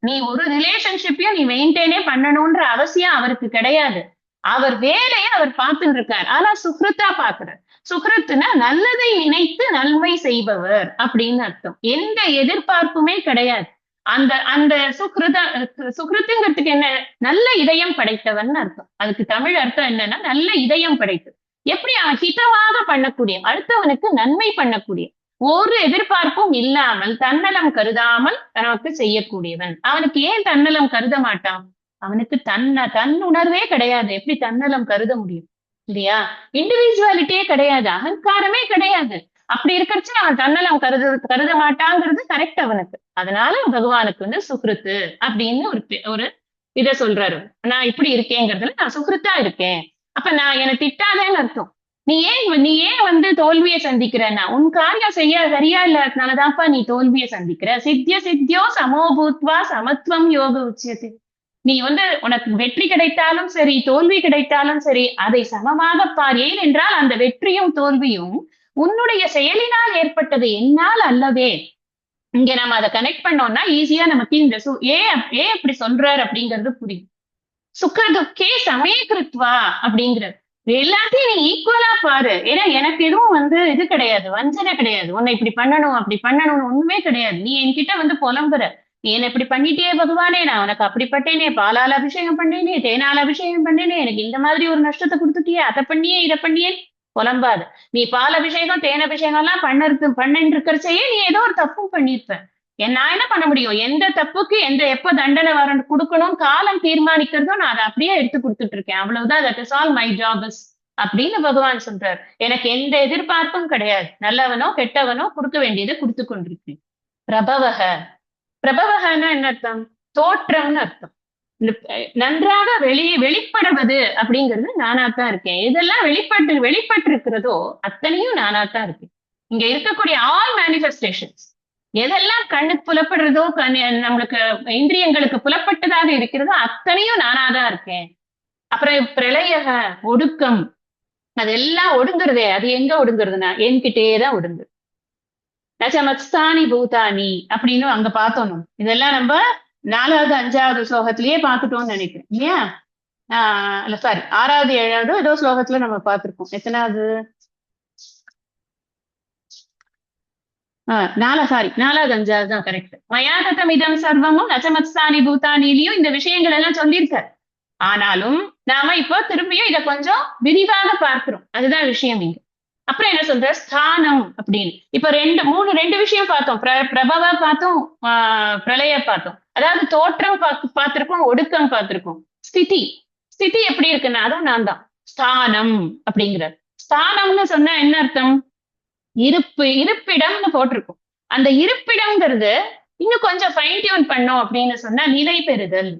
நீ ஒரு ரிலேஷன்ஷிப்பையும் நீ மெயின்டைனே பண்ணணும்ன்ற அவசியம் அவருக்கு கிடையாது. அவர் வேலையை அவர் பார்த்துட்டு இருக்கார். ஆனா சுக்ருத்தா பாக்குறார். சுக்ருத்துனா நல்லதை நினைத்து நன்மை செய்பவர் அப்படின்னு அர்த்தம். எந்த எதிர்பார்ப்புமே கிடையாது. அந்த அந்த சுக்ருத்துங்கிறதுக்கு என்ன? நல்ல இதயம் படைத்தவன் அர்த்தம். அதுக்கு தமிழ் அர்த்தம் என்னன்னா நல்ல இதயம் படைத்தது. எப்படி அவன் ஹிதமாக பண்ணக்கூடிய அடுத்தவனுக்கு நன்மை பண்ணக்கூடிய ஒரு எதிர்பார்ப்பும் இல்லாமல் தன்னலம் கருதாமல் நமக்கு செய்யக்கூடியவன். அவனுக்கு ஏன் தன்னலம் கருத மாட்டான்? அவனுக்கு தன் உணர்வே கிடையாது. எப்படி தன்னலம் கருத முடியும்? இல்லையா? இண்டிவிஜுவாலிட்டியே கிடையாது, அகங்காரமே கிடையாது. அப்படி இருக்கிறச்சு அவன் தன்னலம் கருத மாட்டாங்கிறது கரெக்ட் அவனுக்கு. அதனால பகவானுக்கு வந்து சுக்ருத்து அப்படின்னு ஒரு இத சொல்றாரு. நான் இப்படி இருக்கேங்கிறதுல நான் சுக்ருத்தா இருக்கேன். அப்ப நான் என்னை திட்டாதேன்னு அர்த்தம். நீ ஏன் வந்து தோல்வியை சந்திக்கிறன்னா உன் காரியம் சரியா இல்லாதனாலதான்ப்பா நீ தோல்வியை சந்திக்கிற. சித்தியோ சமோபூத்வா சமத்துவம் யோக உச்சியத்தை. நீ வந்து உனக்கு வெற்றி கிடைத்தாலும் சரி தோல்வி கிடைத்தாலும் சரி அதை சமமாக பார். ஏன் என்றால் அந்த வெற்றியும் தோல்வியும் உன்னுடைய செயலினால் ஏற்பட்டது, என்னால் அல்லவே. இங்க நம்ம அதை கனெக்ட் பண்ணோம்னா ஈஸியா நமக்கு இந்த ஏன் அப்படி சொல்றாரு அப்படிங்கிறது புரியும். சுக்கரதுக்கே சமயகிருத்வா அப்படிங்கிறது எல்லாத்தையும் நீ ஈக்குவலா பாரு. ஏன்னா எனக்கு எதுவும் வந்து இது கிடையாது, வஞ்சனை கிடையாது. உன்னை இப்படி பண்ணணும் அப்படி பண்ணணும்னு ஒண்ணுமே கிடையாது. நீ என்கிட்ட வந்து புலம்புற, நீ என்ன இப்படி பண்ணிட்டே பகவானே, நான் உனக்கு அப்படிப்பட்டேனே, பாலால் அபிஷேகம் பண்ணேனே, தேனால் அபிஷேகம் பண்ணேனே, எனக்கு இந்த மாதிரி ஒரு நஷ்டத்தை கொடுத்துட்டியே, அதை பண்ணியே இதை பண்ணியே புலம்பாது. நீ பால் அபிஷேகம் தேன் அபிஷேகம் எல்லாம் பண்ணிட்டு இருக்கிறச்சையே நீ ஏதோ ஒரு தப்பும் பண்ணிருப்ப. நான் என்ன பண்ண முடியும்? எந்த தப்புக்கு எப்ப தண்டனை வர கொடுக்கணும் காலம் தீர்மானிக்கிறதும் நான் அதை அப்படியே எடுத்து கொடுத்துட்டு இருக்கேன். அவ்வளவுதான். That is all my job அப்படின்னு பகவான் சொல்றாரு. எனக்கு எந்த எதிர்பார்ப்பும் கிடையாது. நல்லவனோ கெட்டவனோ கொடுக்க வேண்டியதை கொடுத்து கொண்டிருக்கேன். பிரபவக. பிரபவகன்னா என்ன அர்த்தம்? தோற்றம்னு அர்த்தம். நன்றாக வெளிப்படுவது அப்படிங்கிறது நானாத்தான் இருக்கேன். எதெல்லாம் வெளிப்பட்டு இருக்கிறதோ அத்தனையும் நானாத்தான் இருக்கேன். இங்க இருக்கக்கூடிய ஆல் மேனிஃபெஸ்டேஷன்ஸ் எதெல்லாம் கண்ணுக்கு புலப்படுறதோ நம்மளுக்கு இந்திரியங்களுக்கு புலப்பட்டதாக இருக்கிறதோ அத்தனையும் நானாதான் இருக்கேன். அப்புறம் பிரளயக ஒடுக்கம், அதெல்லாம் ஒடுங்குறதே. அது எங்க ஒடுங்குறதுன்னா என்கிட்டேதான் ஒடுங்கு. நச்சமஸ்தானி பூதானி அப்படின்னு அங்க பார்த்தோம். இதெல்லாம் நம்ம 4வது 5வது ஸ்லோகத்திலேயே பார்த்துட்டோம்னு நினைக்கிறேன் இல்லையா? இல்ல சாரி, 6வது 7வது ஏதோ ஸ்லோகத்துல நம்ம பார்த்திருக்கோம். எத்தனாவது? சாரி, 4வது 5வது தான் கரெக்ட். மயாகதம் இதம் சர்வமும் நச்சமத்ஸ்தானி பூதானிலையும் இந்த விஷயங்கள் எல்லாம் சொல்லியிருக்காரு. ஆனாலும் நாம இப்போ திரும்பியும் இதை கொஞ்சம் விரிவாக பார்க்கிறோம். அதுதான் விஷயம் இங்க. அப்புறம் என்ன சொல்ற, ஸ்தானம் அப்படின்னு. இப்ப ரெண்டு விஷயம் பார்த்தோம். பிரபவ பார்த்தோம், பிரளய பார்த்தோம். அதாவது தோற்றம் பார்த்திருக்கோம், ஒடுக்கம் பார்த்திருக்கோம். ஸ்திதி ஸ்திதி எப்படி இருக்குன்னா அதுவும் நான் தான். ஸ்தானம் அப்படிங்கிறார். ஸ்தானம்னு சொன்னா என்ன அர்த்தம்? இருப்பிடம்னு போட்டிருக்கும். அந்த இருப்பிடம்ங்கிறது இன்னும் கொஞ்சம் ஃபைன் டியூன் பண்ணோம் அப்படின்னு சொன்னா நிலை பெறுதல்,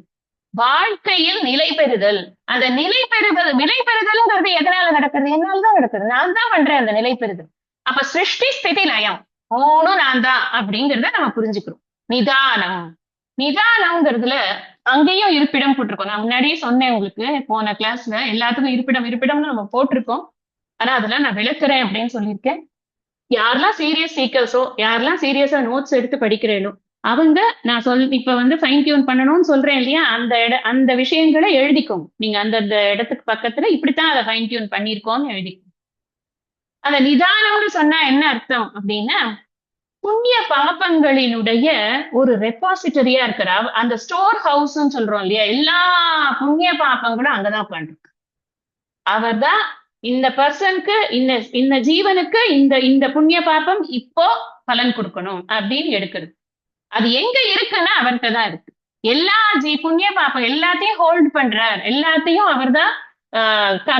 வாழ்க்கையில் நிலை பெறுதல். அந்த நிலை பெறுதல்ங்கிறது எதனால நடக்குது? என்னால தான் நடக்குது. நான் தான் பண்றேன் அந்த நிலை பெறுதல். அப்ப சிருஷ்டி ஸ்திதி லயம் மூணும் நான் தான் அப்படிங்கிறத நம்ம புரிஞ்சுக்கிறோம். நிதானம் நிதானம்ங்கிறதுல அங்கேயும் இருப்பிடம் போட்டிருக்கோம். நான் முன்னாடியே சொன்னேன் உங்களுக்கு, போன கிளாஸ்ல எல்லாத்துக்கும் இருப்பிடம்னு நம்ம போட்டிருக்கோம். ஆனா அதெல்லாம் நான் விளக்குறேன் அப்படின்னு சொல்லியிருக்கேன். யாரெல்லாம் சீரியஸ் சீக்கர்ஸோ, யாரெல்லாம் சீரியஸா நோட்ஸ் எடுத்து படிக்கிறேனோ அவங்க, நான் இப்ப வந்து ஃபைன் டியூன் பண்ணணும்னு சொல்றேன் இல்லையா, அந்த விஷயங்களை எழுதிக்கோங்க. நீங்க அந்த இடத்துக்கு பக்கத்துல இப்படித்தான் அதை ஃபைன் டியூன் பண்ணிருக்கோம்னு எழுதிக்கோங்க. அந்த நிதானம்னு சொன்னா என்ன அர்த்தம் அப்படின்னா, புண்ணிய பாபங்களினுடைய ஒரு ரெப்பாசிட்டரியா இருக்கிற அந்த ஸ்டோர் ஹவுஸ் சொல்றோம் இல்லையா, எல்லா புண்ணிய பாபங்களும் அங்கதான் பண்றோம். அவர்தான் இந்த பர்சனுக்கு, இந்த இந்த ஜீவனுக்கு இந்த இந்த புண்ணிய பாபம் இப்போ பலன் கொடுக்கணும் அப்படின்னு எடுக்கிறது. அது எங்க இருக்குன்னா அவர்கிட்ட தான் இருக்கு. எல்லா புண்ணிய பாபம் எல்லாத்தையும் ஹோல்ட் பண்றார், எல்லாத்தையும் அவர் தான்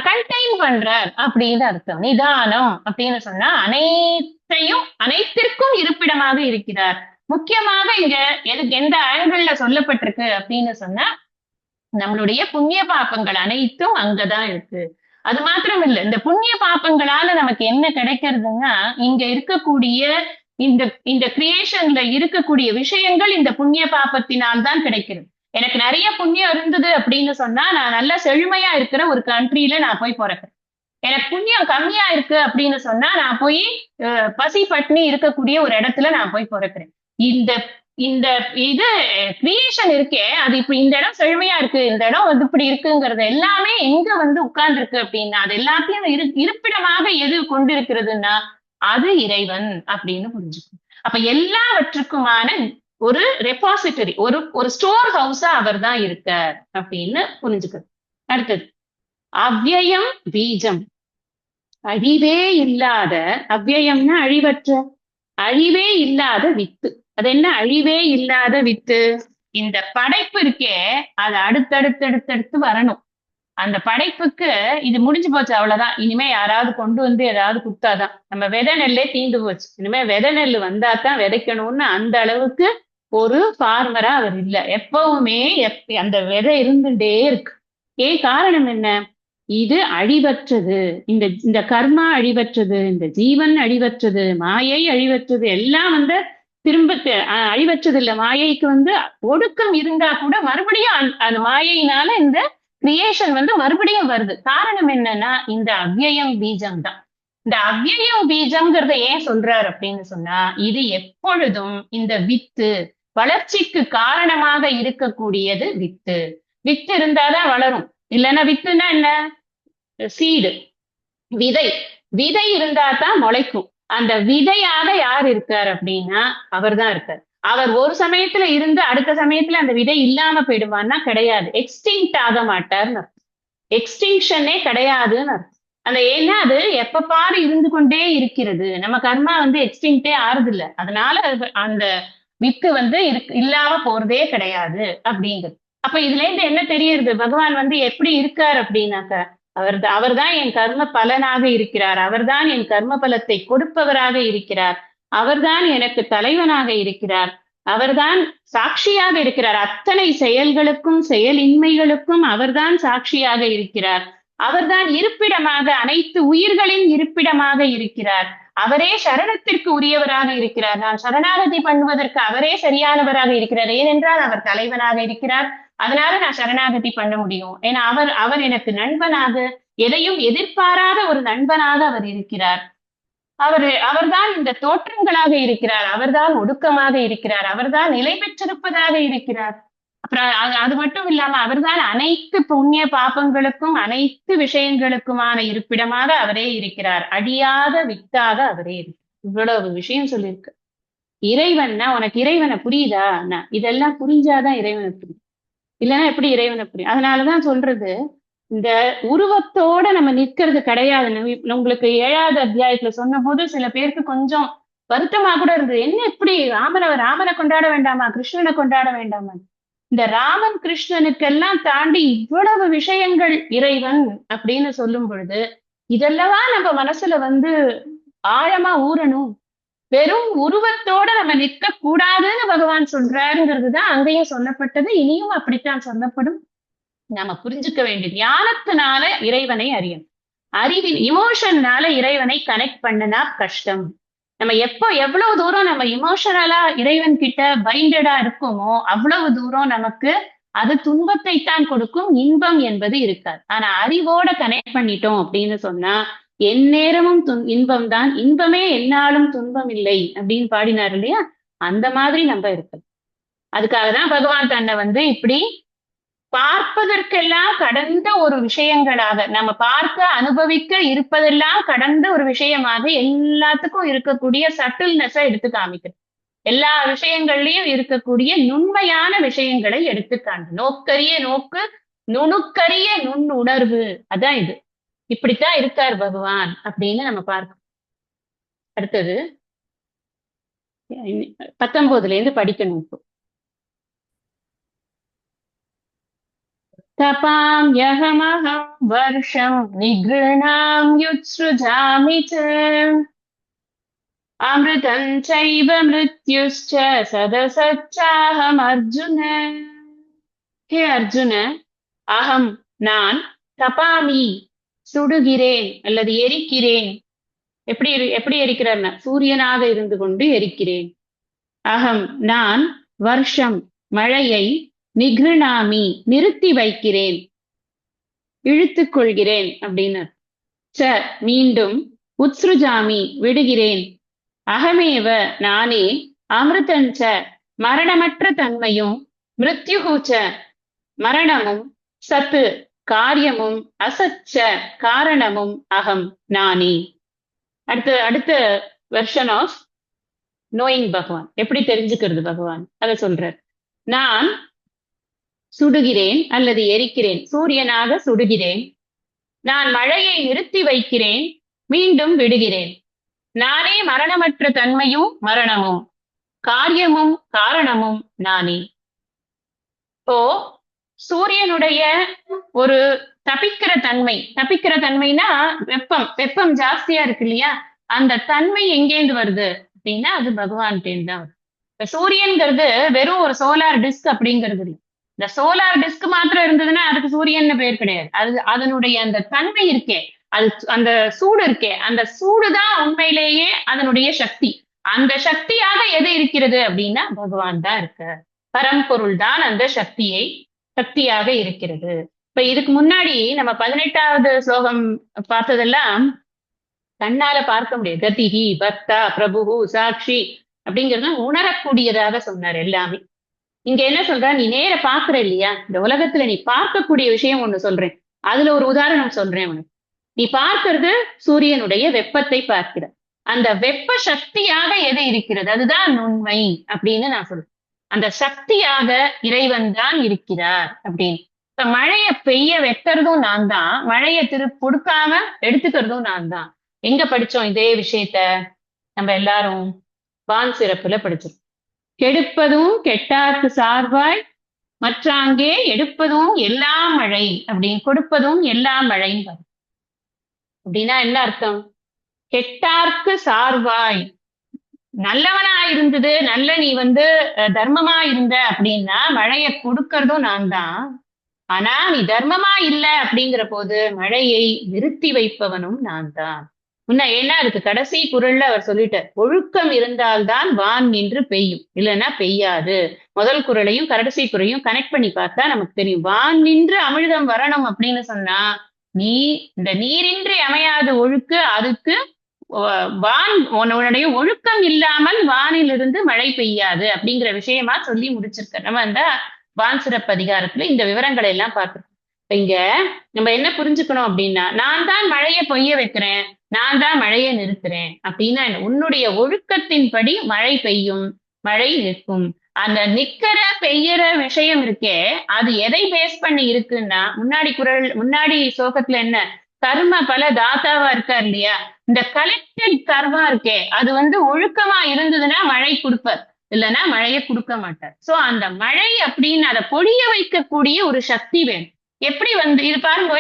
கண்டெயின் பண்றார் அப்படின்னு அர்த்தம். நிதானம் அப்படின்னு சொன்னா அனைத்திற்கும் இருப்பிடமாக இருக்கிறார். முக்கியமாக இங்க எந்த ஆங்கிள் சொல்லப்பட்டிருக்கு அப்படின்னு சொன்னா, நம்மளுடைய புண்ணிய பாபங்கள் அனைத்தும் அங்கதான் இருக்கு. அது மாத்திரம் இல்ல, இந்த புண்ணிய பாபங்களால நமக்கு என்ன கிடைக்கிறதுன்னா, இங்க இருக்கக்கூடிய இந்த இந்த கிரியேஷன்ல இருக்கக்கூடிய விஷயங்கள் இந்த புண்ணிய பாபத்தினால் தான் கிடைக்கிறது. எனக்கு நிறைய புண்ணியம் இருந்தது அப்படின்னு சொன்னா, நான் நல்ல செழுமையா இருக்கிற ஒரு கண்ட்ரியில நான் போய் பிறக்கிறேன். எனக்கு புண்ணியம் கம்மியா இருக்கு அப்படின்னு சொன்னா, நான் போய் பசி பட்டினி இருக்கக்கூடிய ஒரு இடத்துல நான் போய் பிறக்கிறேன். இந்த இந்த இது கிரியேஷன் இருக்கே, அது இப்ப இந்த இடம் செழுமையா இருக்கு, இந்த இடம் வந்து இப்படி இருக்குங்கிறது எல்லாமே எங்க வந்து உட்கார்ந்து இருக்கு அப்படின்னா, அது எல்லாத்தையும் இருப்பிடமாக எது கொண்டிருக்கிறதுன்னா அது இறைவன் அப்படின்னு புரிஞ்சுக்கணும். அப்ப எல்லாவற்றுக்குமான ஒரு ரெபாசிட்டரி, ஒரு ஸ்டோர் ஹவுஸா அவர் தான் இருக்கார் அப்படின்னு புரிஞ்சுக்கணும். அடுத்தது அவ்யயம் பீஜம். அழிவே இல்லாத, அவ்யயம்னா அழிவற்ற, அழிவே இல்லாத வித்து. அது என்ன அழிவே இல்லாத வித்து? இந்த படைப்பு இருக்கே, அது அடுத்தடுத்து வரணும். அந்த படைப்புக்கு இது முடிஞ்சு போச்சு, அவ்வளவுதான். இனிமே யாராவது கொண்டு வந்து ஏதாவது குடுத்தாதான். நம்ம விதை நெல்லே தீந்து போச்சு, இனிமே விதை நெல் வந்தாதான் விதைக்கணும்னு அந்த அளவுக்கு ஒரு ஃபார்மரா அவர் இல்ல. எப்பவுமே அந்த விதை இருந்துட்டே இருக்கு. காரணம் என்ன? இது அழிவற்றது. இந்த கர்மா அழிவற்றது, இந்த ஜீவன் அழிவற்றது, மாயை அழிவற்றது, எல்லாம் வந்து திரும்ப அழிவற்றது இல்ல. மாயைக்கு வந்து ஒடுக்கம் இருந்தா கூட மறுபடியும் அந்த மாயையினால இந்த கிரியேஷன் வந்து மறுபடியும் வருது. காரணம் என்னன்னா இந்த அவ்யயம் பீஜம் தான். இந்த அவ்யயம் பீஜம்ங்கிறத ஏன் சொல்றாரு அப்படின்னு சொன்னா, இது எப்பொழுதும் இந்த வித்து வளர்ச்சிக்கு காரணமாக இருக்கக்கூடியது வித்து. வித்து இருந்தாதான் வளரும். இல்லைன்னா வித்துன்னா என்ன? சீடு, விதை. விதை இருந்தா தான் முளைக்கும். அந்த விதையாக யார் இருக்கார் அப்படின்னா அவர் தான் இருக்கார். அவர் ஒரு சமயத்துல இருந்து அடுத்த சமயத்துல அந்த விதை இல்லாம போயிடுவான்னா கிடையாது. எக்ஸ்டிங்க்ட் ஆக மாட்டார்னு அர்த்தம். எக்ஸ்டிங்ஷனே கிடையாதுன்னு அர்த்தம். அந்த ஏன்னா அது எப்ப பாரு இருந்து கொண்டே இருக்கிறது. நம்ம கர்மா வந்து எக்ஸ்டிங்க்டே ஆறுது இல்ல. அதனால அந்த வித்து வந்து இல்லாம போறதே கிடையாது அப்படிங்கிறது. அப்ப இதுல இருந்து என்ன தெரியுது? பகவான் வந்து எப்படி இருக்கார் அப்படின்னாக்க, அவர்தான் என் கர்ம பலனாக இருக்கிறார். அவர்தான் என் கர்ம பலத்தை கொடுப்பவராக இருக்கிறார். அவர்தான் எனக்கு தலைவனாக இருக்கிறார். அவர்தான் சாட்சியாக இருக்கிறார். அத்தனை செயல்களுக்கும் செயலின்மைகளுக்கும் அவர்தான் சாட்சியாக இருக்கிறார். அவர்தான் இருப்பிடமாக, அனைத்து உயிர்களின் இருப்பிடமாக இருக்கிறார். அவரே சரணத்திற்கு உரியவராக இருக்கிறார். நான் சரணாகதி பண்ணுவதற்கு அவரே சரியானவராக இருக்கிறார். ஏனென்றால் அவர் தலைவனாக இருக்கிறார். அதனால நான் சரணாகதி பண்ண முடியும். ஏன்னா அவர் எனக்கு நண்பனாக, எதையும் எதிர்பாராத ஒரு நண்பனாக அவர் இருக்கிறார். அவர்தான் இந்த தோற்றங்களாக இருக்கிறார். அவர்தான் ஒடுக்கமாக இருக்கிறார். அவர்தான் நிலை பெற்றிருப்பதாக இருக்கிறார். அப்புறம் அது மட்டும் இல்லாம அவர்தான் அனைத்து புண்ணிய பாபங்களுக்கும் அனைத்து விஷயங்களுக்குமான இருப்பிடமாக அவரே இருக்கிறார். அழியாத வித்தாக அவரே இருக்கிறார். இவ்வளவு விஷயம் சொல்லியிருக்கு. இறைவன்னா உனக்கு இறைவனை புரியுதா? இதெல்லாம் புரிஞ்சாதான் இறைவனை புரியும். இல்லைன்னா எப்படி இறைவனை புரியும்? அதனாலதான் சொல்றது, இந்த உருவத்தோட நம்ம நிற்கிறது கிடையாது. உங்களுக்கு 7வது அத்தியாயத்துல சொன்ன போது சில பேருக்கு கொஞ்சம் வருத்தமா கூட இருந்தது. என்ன எப்படி ராமனை கொண்டாட வேண்டாமா, கிருஷ்ணனை கொண்டாட வேண்டாமா? இந்த ராமன் கிருஷ்ணனுக்கெல்லாம் தாண்டி இவ்வளவு விஷயங்கள் இறைவன் அப்படின்னு சொல்லும் பொழுது இதெல்லவா நம்ம மனசுல ஆழமா ஊறணும். வெறும் உருவத்தோட நம்ம நிற்க கூடாதுன்னு பகவான் சொல்றாருங்கிறதுதான் அங்கேயும் சொல்லப்பட்டது, இனியும் அப்படித்தான் சொல்லப்படும். நாம புரிஞ்சுக்க வேண்டிய ஞானத்தினால இறைவனை அறியணும். அறிவில் இமோஷன்னால இறைவனை கனெக்ட் பண்ணனா கஷ்டம். நம்ம எவ்வளவு தூரம் நம்ம இமோஷனலா இறைவன் கிட்ட பைண்டடா இருக்கோமோ அவ்வளவு தூரம் நமக்கு அது துன்பத்தை தான் கொடுக்கும், இன்பம் என்பது இருக்காது. ஆனா அறிவோட கனெக்ட் பண்ணிட்டோம் அப்படின்னு சொன்னா எந்நேரமும் இன்பம் தான், இன்பமே என்னாலும் துன்பம் இல்லை அப்படின்னு பாடினார் இல்லையா? அந்த மாதிரி நம்ம இருக்கோம். அதுக்காக தான் பகவான் தன்னை இப்படி பார்ப்பதற்கெல்லாம் கடந்த ஒரு விஷயங்களாக, நம்ம பார்க்க அனுபவிக்க இருப்பதெல்லாம் கடந்த ஒரு விஷயமாக எல்லாத்துக்கும் இருக்கக்கூடிய சட்டில்னஸை எடுத்து காமிக்கிறது. எல்லா விஷயங்கள்லயும் இருக்கக்கூடிய நுண்மையான விஷயங்களை எடுத்து காண்பு. நோக்கரிய நோக்கு, நுணுக்கரிய நுண்ணுணர்வு. அதான் இது. இப்படித்தான் இருக்கார் பகவான் அப்படின்னு நம்ம பார்க்கணும். அடுத்தது 19ல இருந்து படிக்கணும். இப்போ तपाम्यहमहं वर्षं निगृह्णाम्युत्सृजामि च अमृतं चैव मृत्युश्च सदसच्चाहमर्जुन. ஹே அர்ஜுன, அகம் நான், தபாமி சுடுகிறேன் அல்லது எரிக்கிறேன். எப்படி எரிக்கிறார்னா சூரியனாக இருந்து கொண்டு எரிக்கிறேன். அகம் நான், வருஷம் மழையை, நிகிருணாமி நிறுத்தி வைக்கிறேன், இழுத்துக் கொள்கிறேன் அப்படின்னு. ச மீண்டும், உத்ஸ்ருஜாமி விடுகிறேன், அகமேவ நானே, அமிர்தஞ்ச மரணமற்ற தன்மையும், மிருத்யுகூச்ச மரணமும், சத்து காரியமும், அசச்ச காரணமும் அகம் நானே. அடுத்த வெர்ஷன் ஆஃப் நோயிங் பகவான். எப்படி தெரிஞ்சுக்கிறது பகவான் அதை சொல்றார். நான் சுடுகிறேன் அல்லது எரிக்கிறேன், சூரியனாக சுடுகிறேன். நான் மழையை நிறுத்தி வைக்கிறேன், மீண்டும் விடுகிறேன். நானே மரணமற்ற தன்மையும் மரணமும், காரியமும் காரணமும் நானே. இப்போ சூரியனுடைய ஒரு தப்பிக்கிற தன்மைனா வெப்பம் ஜாஸ்தியா இருக்கு இல்லையா? அந்த தன்மை எங்கேந்து வருது அப்படின்னா அது பகவான்கிட்டேருந்து தான் வருது. இப்ப சூரியன்கிறது வெறும் ஒரு சோலார் டிஸ்க் அப்படிங்கிறது இல்லை. இந்த சோலார் டிஸ்க் மாத்திரம் இருந்ததுன்னா அதுக்கு சூரியன் பேர் கிடையாது. அதனுடைய அந்த தன்மை இருக்கே, அந்த சூடு இருக்கே, அந்த சூடுதான் உண்மையிலேயே அதனுடைய சக்தி. அந்த சக்தியாக எது இருக்கிறது அப்படின்னா பகவான் தான் இருக்கு. பரம்பொருள் தான் அந்த சக்தியாக இருக்கிறது. இப்ப இதுக்கு முன்னாடி நம்ம 18வது ஸ்லோகம் பார்த்ததெல்லாம் கண்ணால பார்க்க முடியாது. கதிஹி பக்தா பிரபு சாட்சி அப்படிங்கிறது உணரக்கூடியதாக சொன்னார் எல்லாமே. இங்க என்ன சொல்ற, நீ நேர பாக்குற இல்லையா? இந்த உலகத்துல நீ பார்க்கக்கூடிய விஷயம் ஒண்ணு சொல்றேன், அதுல ஒரு உதாரணம் சொல்றேன் உனக்கு. நீ பார்க்கிறது சூரியனுடைய வெப்பத்தை பார்க்கிற, அந்த வெப்ப சக்தியாக எது இருக்கிறது அதுதான் உண்மை அப்படின்னு நான் சொல்றேன். அந்த சக்தியாக இறைவன் தான் இருக்கிறார் அப்படின்னு. இப்ப மழைய பெய்ய வைக்கிறதும் நான் தான், மழைய கொடுக்காம எடுத்துக்கிறதும் நான் தான். எங்க படிச்சோம் இதே விஷயத்த? நம்ம எல்லாரும் வான் சிறப்புல படிச்சிருக்கோம். கெடுப்பதும் கெட்டார்க்கு சார்பாய் மற்றாங்கே எடுப்பதும் எல்லா மழை அப்படின்னு, கொடுப்பதும் எல்லா மழை அப்படின்னா என்ன அர்த்தம்? கெட்டார்க்கு சார்பாய், நல்லவனா இருந்தது, நல்ல நீ தர்மமா இருந்த அப்படின்னா மழைய கொடுக்கறதும் நான் தான். ஆனா நீ தர்மமா இல்ல அப்படிங்கிற போது மழையை நிறுத்தி வைப்பவனும் நான் தான். ஏன்னா அதுக்கு கடைசி குறள்ல அவர் சொல்லிட்டார், ஒழுக்கம் இருந்தால்தான் வான் நின்று பெய்யும், இல்லைன்னா பெய்யாது. முதல் குறளையும் கடைசி குறையும் கனெக்ட் பண்ணி பார்த்தா நமக்கு தெரியும். வான் நின்று அமிழ்தம் வரணும் அப்படின்னு சொன்னா இந்த நீரின்றி அமையாது ஒழுக்கு, அதுக்கு வான் உன்னுடைய ஒழுக்கம் இல்லாமல் வானிலிருந்து மழை பெய்யாது அப்படிங்கிற விஷயமா சொல்லி முடிச்சிருக்க. நம்ம அந்த வான் சிறப்பு அதிகாரத்துல இந்த விவரங்களை எல்லாம் பார்க்கிறோம். இப்ப இங்க நம்ம என்ன புரிஞ்சுக்கணும் அப்படின்னா, நான் தான் மழையை பொய்ய வைக்கிறேன், நான் தான் மழையை நிறுத்துறேன் அப்படின்னா என்ன? உன்னுடைய ஒழுக்கத்தின்படி மழை பெய்யும், மழை நிற்கும். அந்த நிக்கிற பெய்யற விஷயம் இருக்கே, அது எதை பேஸ் பண்ணி இருக்குன்னா, முன்னாடி ஸ்லோகத்துல என்ன, கர்ம பல தாத்தாவா இருக்கார் இல்லையா, இந்த கலெக்டட் கர்மா இருக்கே, அது ஒழுக்கமா இருந்ததுன்னா மழை கொடுப்பார், இல்லைன்னா மழையை கொடுக்க மாட்டார். சோ அந்த மழை அப்படின்னு அதை பொழிய வைக்கக்கூடிய ஒரு சக்தி வேணும். எப்படி இது பாருங்க,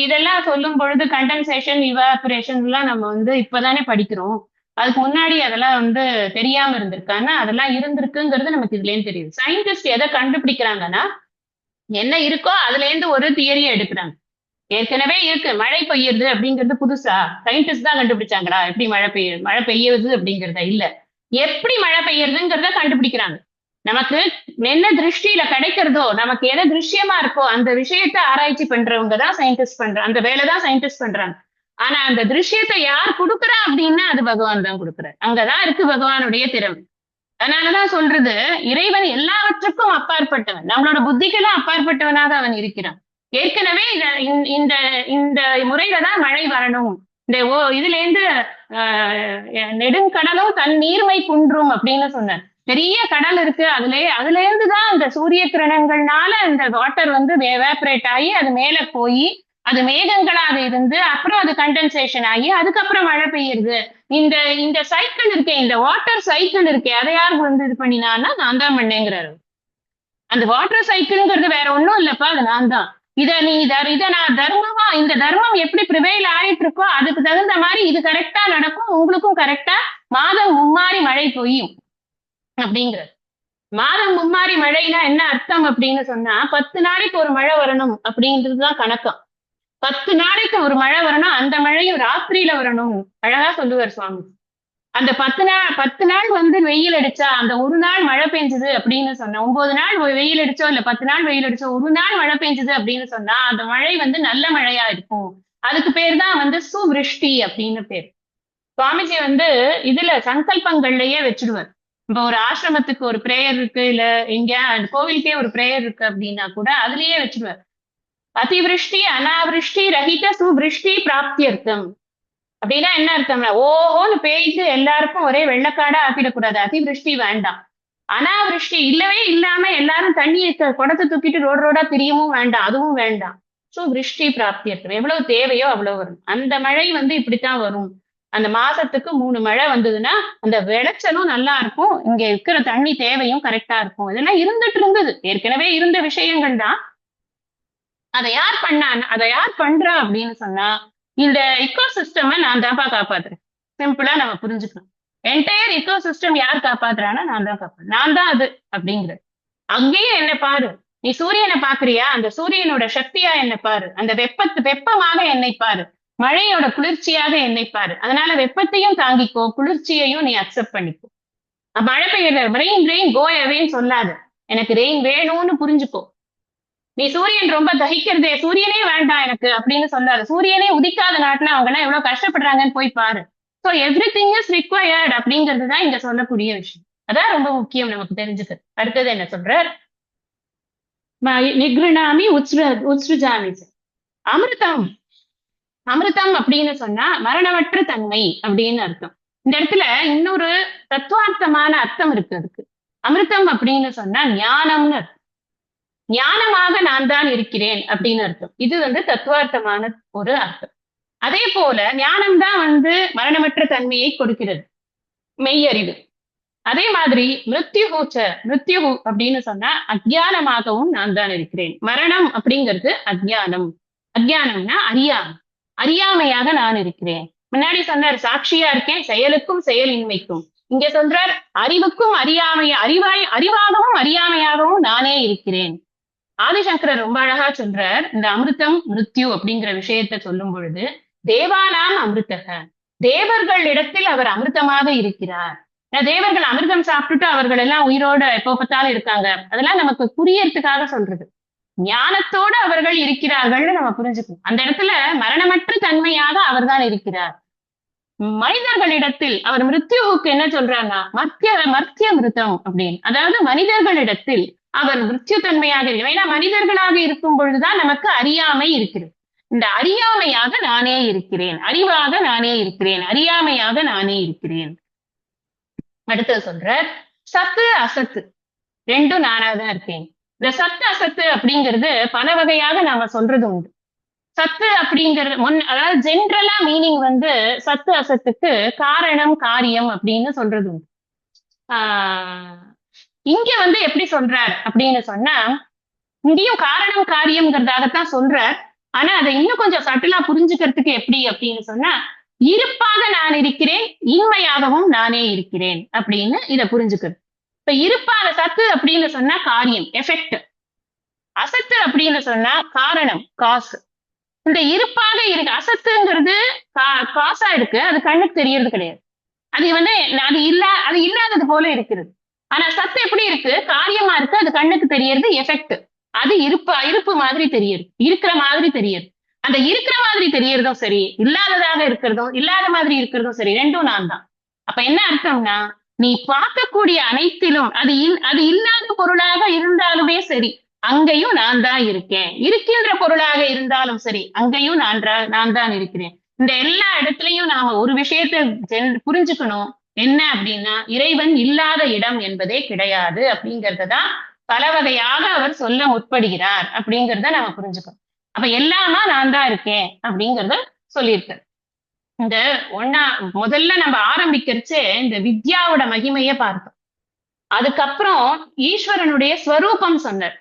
இதெல்லாம் சொல்லும் பொழுது கண்டென்சேஷன், இவாபரேஷன் எல்லாம் நம்ம இப்பதானே படிக்கிறோம். அதுக்கு முன்னாடி அதெல்லாம் தெரியாம இருந்திருக்கான்னா, அதெல்லாம் இருந்திருக்குங்கிறது நமக்கு இதுல இருந்து தெரியுது. சயின்டிஸ்ட் எதை கண்டுபிடிக்கிறாங்கன்னா, என்ன இருக்கோ அதுல இருந்து ஒரு தியரியை எடுக்கிறாங்க. ஏற்கனவே இருக்கு, மழை பெய்யுறது அப்படிங்கிறது புதுசா சயின்டிஸ்ட் தான் கண்டுபிடிச்சாங்களா? எப்படி மழை பெய்யுது அப்படிங்கிறத இல்ல, எப்படி மழை பெய்யுறதுங்கிறத கண்டுபிடிக்கிறாங்க. நமக்கு என்ன திருஷ்டியில கிடைக்கிறதோ, நமக்கு எதை திருஷ்யமா இருக்கோ அந்த விஷயத்த ஆராய்ச்சி பண்றவங்க தான் சயின்டிஸ்ட் அந்த வேலைதான் சயின்டிஸ்ட் பண்றாங்க. ஆனா அந்த திருஷ்யத்தை யார் கொடுக்குறா அப்படின்னா அது பகவான் தான் கொடுக்குறாரு. அங்கதான் இருக்கு பகவானுடைய திறமை. அதனாலதான் சொல்றது, இறைவன் எல்லாவற்றுக்கும் அப்பாற்பட்டவன், நம்மளோட புத்திக்கெல்லாம் அப்பாற்பட்டவனாக அவன் இருக்கிறான். ஏற்கனவே இந்த இந்த முறையில தான் மழை வரணும். இதுல இருந்து நெடுங்கடலும் தன் நீர்மை குன்றும் அப்படின்னு சொன்னார். பெரிய கடல் இருக்கு, அதுல இருந்துதான் அந்த சூரிய கிரணங்கள்னால இந்த வாட்டர் எவாபரேட் ஆகி அது மேல போய் அது மேகங்களாக இருந்து அப்புறம் அது கண்டென்சேஷன் ஆகி அதுக்கப்புறம் மழை பெய்யுது. இந்த இந்த சைக்கிள் இருக்கே, இந்த வாட்டர் சைக்கிள் இருக்கே, அதை யார் இது பண்ணினான்னா நான் தான் பண்ணேங்கிறாரு. அந்த வாட்டர் சைக்கிள்ங்கிறது வேற ஒண்ணும் இல்லப்பா, அது நான் தான். இத நான் தர்மமா, இந்த தர்மம் எப்படி ப்ரிவைல் ஆயிட்டு இருக்கோ அதுக்கு தகுந்த மாதிரி இது கரெக்டா நடக்கும், உங்களுக்கும் கரெக்டா மாதம் மும்மாறி மழை பெய்யும் அப்படிங்கிறது. மாதம் மும்மாறி மழைனா என்ன அர்த்தம் அப்படின்னு சொன்னா, 10 நாளைக்கு ஒரு மழை வரணும் அப்படின்றதுதான் கணக்கம். 10 நாளைக்கு ஒரு மழை வரணும், அந்த மழையும் ராத்திரியில வரணும். அழகா சொல்லுவார் சுவாமி. அந்த 10 நாள் வெயில் அடிச்சா, அந்த ஒரு நாள் மழை பெஞ்சது அப்படின்னு சொன்னா, 9 நாள் வெயில் அடிச்சோ இல்ல 10 நாள் வெயில் அடிச்சோ ஒரு நாள் மழை பெஞ்சது அப்படின்னு சொன்னா அந்த மழை நல்ல மழையா இருக்கும். அதுக்கு பேர் தான் சுவிருஷ்டி அப்படின்னு பேர். சுவாமிஜி இதுல சங்கல்பங்கள்லயே வச்சிடுவார். இப்ப ஒரு ஆசிரமத்துக்கு ஒரு பிரேயர் இருக்கு, இல்ல எங்க கோவிலுக்கே ஒரு பிரேயர் இருக்கு அப்படின்னா கூட அதுலயே வச்சிடுவார். அதிவிருஷ்டி அனாவிருஷ்டி ரஹித சுவிருஷ்டி பிராப்தியர்த்தம் அப்படின்னா என்ன அர்த்தம்னா, ஓஹோன்னு பேய்த்து எல்லாருக்கும் ஒரே வெள்ளக்காடா ஆக்கிடக்கூடாது, அதிவிருஷ்டி வேண்டாம். அனாவிருஷ்டி இல்லவே இல்லாம எல்லாரும் தண்ணியை குடத்தை தூக்கிட்டு ரோடா திரியவும் வேண்டாம், அதுவும் வேண்டாம். விருஷ்டி பிராப்தியர்த்தம், எவ்வளவு தேவையோ அவ்வளவு வரும். அந்த மழை இப்படித்தான் வரும். அந்த மாசத்துக்கு 3 மழை வந்ததுன்னா அந்த விளைச்சலும் நல்லா இருக்கும், இங்க இருக்கிற தண்ணி தேவையும் கரெக்டா இருக்கும். இதெல்லாம் இருந்துட்டு இருந்தது, ஏற்கனவே இருந்த விஷயங்கள் தான். அதை யார் பண்றா அப்படின்னு சொன்னா, இந்த இக்கோ சிஸ்டம் நான் தான்ப்பா காப்பாத்துறேன். சிம்பிளா நம்ம புரிஞ்சுக்கணும். என்டையர் இக்கோ சிஸ்டம் யார் காப்பாத்துறான்னா நான் தான் காப்பாத்துறேன், நான் தான் அது அப்படிங்கிறது. அங்கேயே என்ன பாரு, நீ சூரியனை பாக்குறியா, அந்த சூரியனோட சக்தியா என்ன பாரு, அந்த வெப்பமாக என்னை பாரு, மழையோட குளிர்ச்சியாக என்னை பாரு. அதனால வெப்பத்தையும் தாங்கிக்கோ, குளிர்ச்சியையும் நீ அக்செப்ட் பண்ணிக்கோ. மழை பெய்யுற ரெயின் கோ அவேன்னு சொல்லாத, எனக்கு ரெயின் வேணும்னு புரிஞ்சுக்கோ. நீ சூரியன் ரொம்ப தகிக்கிறதே, சூரியனே வேண்டாம் எனக்கு அப்படின்னு சொல்லாரு. சூரியனே உதிக்காத நாட்டுல அவங்கன்னா எவ்வளவு கஷ்டப்படுறாங்கன்னு போய் பாரு. So every thing is required அப்படிங்கிறது தான் இங்க சொல்லக்கூடிய விஷயம். அதான் ரொம்ப முக்கியம் நமக்கு தெரிஞ்சுக்க. அடுத்தது என்ன சொல்றார், நிகிருணாமி உத்ஸ்ருஜாமி. அமிர்தம் அமிர்தம் அப்படின்னு சொன்னா மரணமற்ற தன்மை அப்படின்னு அர்த்தம். இந்த இடத்துல இன்னொரு தத்துவார்த்தமான அர்த்தம் இருக்கு அதுக்கு. அமிர்தம் அப்படின்னு சொன்னா ஞானம்னு அர்த்தம். ஞானமாக நான் தான் இருக்கிறேன் அப்படின்னு அர்த்தம். இது தத்துவார்த்தமான ஒரு அர்த்தம். அதே போல ஞானம் தான் மரணமற்ற தன்மையை கொடுக்கிறது, மெய்யறிவு. அதே மாதிரி மிருத்யு அப்படின்னு சொன்னா அஜ்ஞானமாகவும் நான் தான் இருக்கிறேன். மரணம் அப்படிங்கிறது அஜ்ஞானம், அஜ்ஞானம்னா அறியாமையாக நான் இருக்கிறேன். முன்னாடி சொன்னார் சாட்சியா இருக்கேன் செயலுக்கும் செயலின்மைக்கும். இங்க சொல்றார் அறிவுக்கும் அறிவாகவும் அறியாமையாகவும் நானே இருக்கிறேன். ஆதிசங்கரர் ரொம்ப அழகா சொல்றார், இந்த அமிர்தம் மிருத்யு அப்படிங்கிற விஷயத்த சொல்லும் பொழுது, தேவானாம் அமிர்தக, தேவர்கள் இடத்தில் அவர் அமிர்தமாக இருக்கிறார். தேவர்கள் அமிர்தம் சாப்பிட்டுட்டு அவர்கள் எல்லாம் உயிரோட எப்போ பார்த்தாலும் இருக்காங்க, அதெல்லாம் நமக்கு புரியறதுக்காக சொல்றது. ஞானத்தோடு அவர்கள் இருக்கிறார்கள்னு நம்ம புரிஞ்சுக்கணும். அந்த இடத்துல மரணமற்ற தன்மையாக அவர் தான் இருக்கிறார். மனிதர்களிடத்தில் அவர் மிருத்யுவுக்கு என்ன சொல்றாருன்னா மர்த்திய மிருத்தம் அப்படின்னு, அதாவது மனிதர்களிடத்தில் அவர் மிருத்யுத்தன்மையாக இருக்கிறார். ஏன்னா மனிதர்களாக இருக்கும் பொழுதுதான் நமக்கு அறியாமை இருக்கிறது. இந்த அறியாமையாக நானே இருக்கிறேன், அறிவாக நானே இருக்கிறேன், அறியாமையாக நானே இருக்கிறேன். அடுத்தது சொல்ற சத்து அசத்து ரெண்டும் நானா தான் இருக்கேன். இந்த சத்து அசத்து அப்படிங்கிறது பல வகையாக நாம சொல்றது உண்டு. சத்து அப்படிங்கிறது அதாவது ஜென்ரலா மீனிங் வந்து சத்து அசத்துக்கு காரணம் காரியம் அப்படின்னு சொல்றது உண்டு. இங்க வந்து எப்படி சொல்றார் அப்படின்னு சொன்னா, இங்கேயும் காரணம் காரியம்ங்கிறதாகத்தான் சொல்றார். ஆனா அதை இன்னும் கொஞ்சம் சட்டிலா புரிஞ்சுக்கிறதுக்கு எப்படி அப்படின்னு சொன்னா, இருப்பாக நான் இருக்கிறேன், இன்மையாகவும் நானே இருக்கிறேன் அப்படின்னு இதை புரிஞ்சுக்கிறது. இப்ப இருப்பாக சத்து அப்படின்னு சொன்னா காரியம் எஃபெக்ட், அசத்து அப்படின்னு சொன்னா காரணம் காசு. இந்த இருப்பாக இருக்கு அசத்துங்கிறது காசா இருக்கு, அது கண்ணுக்கு தெரியறது கிடையாது. அது வந்து அது இல்லாதது போல இருக்கிறது. ஆனா சத்து எப்படி இருக்கு, காரியமா இருக்கு, அது கண்ணுக்கு தெரியறது எஃபெக்ட். அது இருப்பு மாதிரி தெரியுது, இருக்கிற மாதிரி தெரியுது. அந்த இருக்கிற மாதிரி தெரியறதும் சரி, இல்லாததாக இருக்கிறதும் இல்லாத மாதிரி இருக்கிறதும் சரி, ரெண்டும் நான் தான். அப்ப என்ன அர்த்தம்னா, நீ பார்க்கக்கூடிய அனைத்திலும் அது இல்லாத பொருளாக இருந்தாலுமே சரி, அங்கேயும் நான் தான் இருக்கேன். இருக்கின்ற பொருளாக இருந்தாலும் சரி, அங்கேயும் நான் தான் இருக்கிறேன். இந்த எல்லா இடத்துலயும் நாம ஒரு விஷயத்தை புரிஞ்சுக்கணும். என்ன அப்படின்னா, இறைவன் இல்லாத இடம் என்பதே கிடையாது அப்படிங்கறதான் பல வகையாக அவர் சொல்ல முற்படுகிறார் அப்படிங்கிறத நாம புரிஞ்சுக்கணும். அப்ப எல்லாமா நான் தான் இருக்கேன் அப்படிங்கறத சொல்லியிருக்க. இந்த முதல்ல நம்ம ஆரம்பிக்கிறச்சே இந்த வித்யாவோட மகிமைய பார்த்தோம். அதுக்கப்புறம் ஈஸ்வரனுடைய ஸ்வரூபம் சொன்னார்.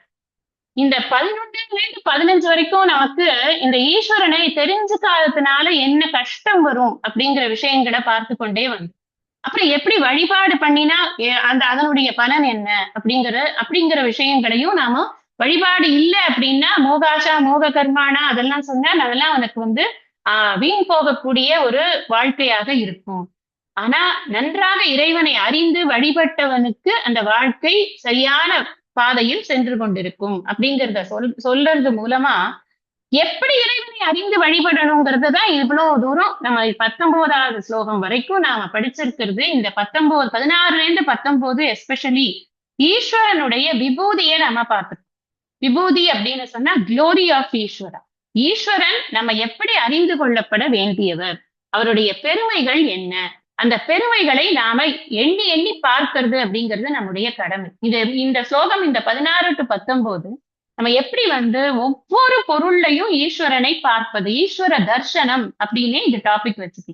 இந்த 11-15 வரைக்கும் நமக்கு இந்த ஈஸ்வரனை தெரிஞ்சுக்காததுனால என்ன கஷ்டம் வரும் அப்படிங்கிற விஷயங்களை பார்த்து கொண்டே வந்து, அப்புறம் எப்படி வழிபாடு பண்ணினா அதனுடைய பலன் என்ன அப்படிங்கிற விஷயங்களையும் நாம, வழிபாடு இல்லை அப்படின்னா மோகாஷா மோக கர்மானா அதெல்லாம் சொன்னா அதெல்லாம் உனக்கு வந்து வீண் போகக்கூடிய ஒரு வாழ்க்கையாக இருக்கும். ஆனா நன்றாக இறைவனை அறிந்து வழிபட்டவனுக்கு அந்த வாழ்க்கை சரியான பாதையில் சென்று கொண்டிருக்கும் அப்படிங்கிறத சொல்றது மூலமா எப்படி இறைவனை அறிந்து வழிபடணுங்கிறதுதான் இவ்வளவு தூரம் நம்ம 19வது ஸ்லோகம் வரைக்கும் நாம படிச்சிருக்கிறது. இந்த 16-19 எஸ்பெஷலி ஈஸ்வரனுடைய விபூதியை நம்ம பார்த்துருக்கோம். விபூதி அப்படின்னு சொன்னா குளோரி ஆஃப் ஈஸ்வரா. ஈஸ்வரன் நம்ம எப்படி அறிந்து கொள்ளப்பட வேண்டியவர், அவருடைய பெருமைகள் என்ன, அந்த பெருமைகளை நாம எண்ணி எண்ணி பார்க்கிறது அப்படிங்கிறது நம்முடைய கடமை. இந்த ஸ்லோகம் இந்த 16-19 நம்ம எப்படி வந்து ஒவ்வொரு பொருள்லையும் ஈஸ்வரனை பார்ப்பது, ஈஸ்வர தர்சனம் அப்படின்னு இந்த டாபிக் வச்சுக்கி.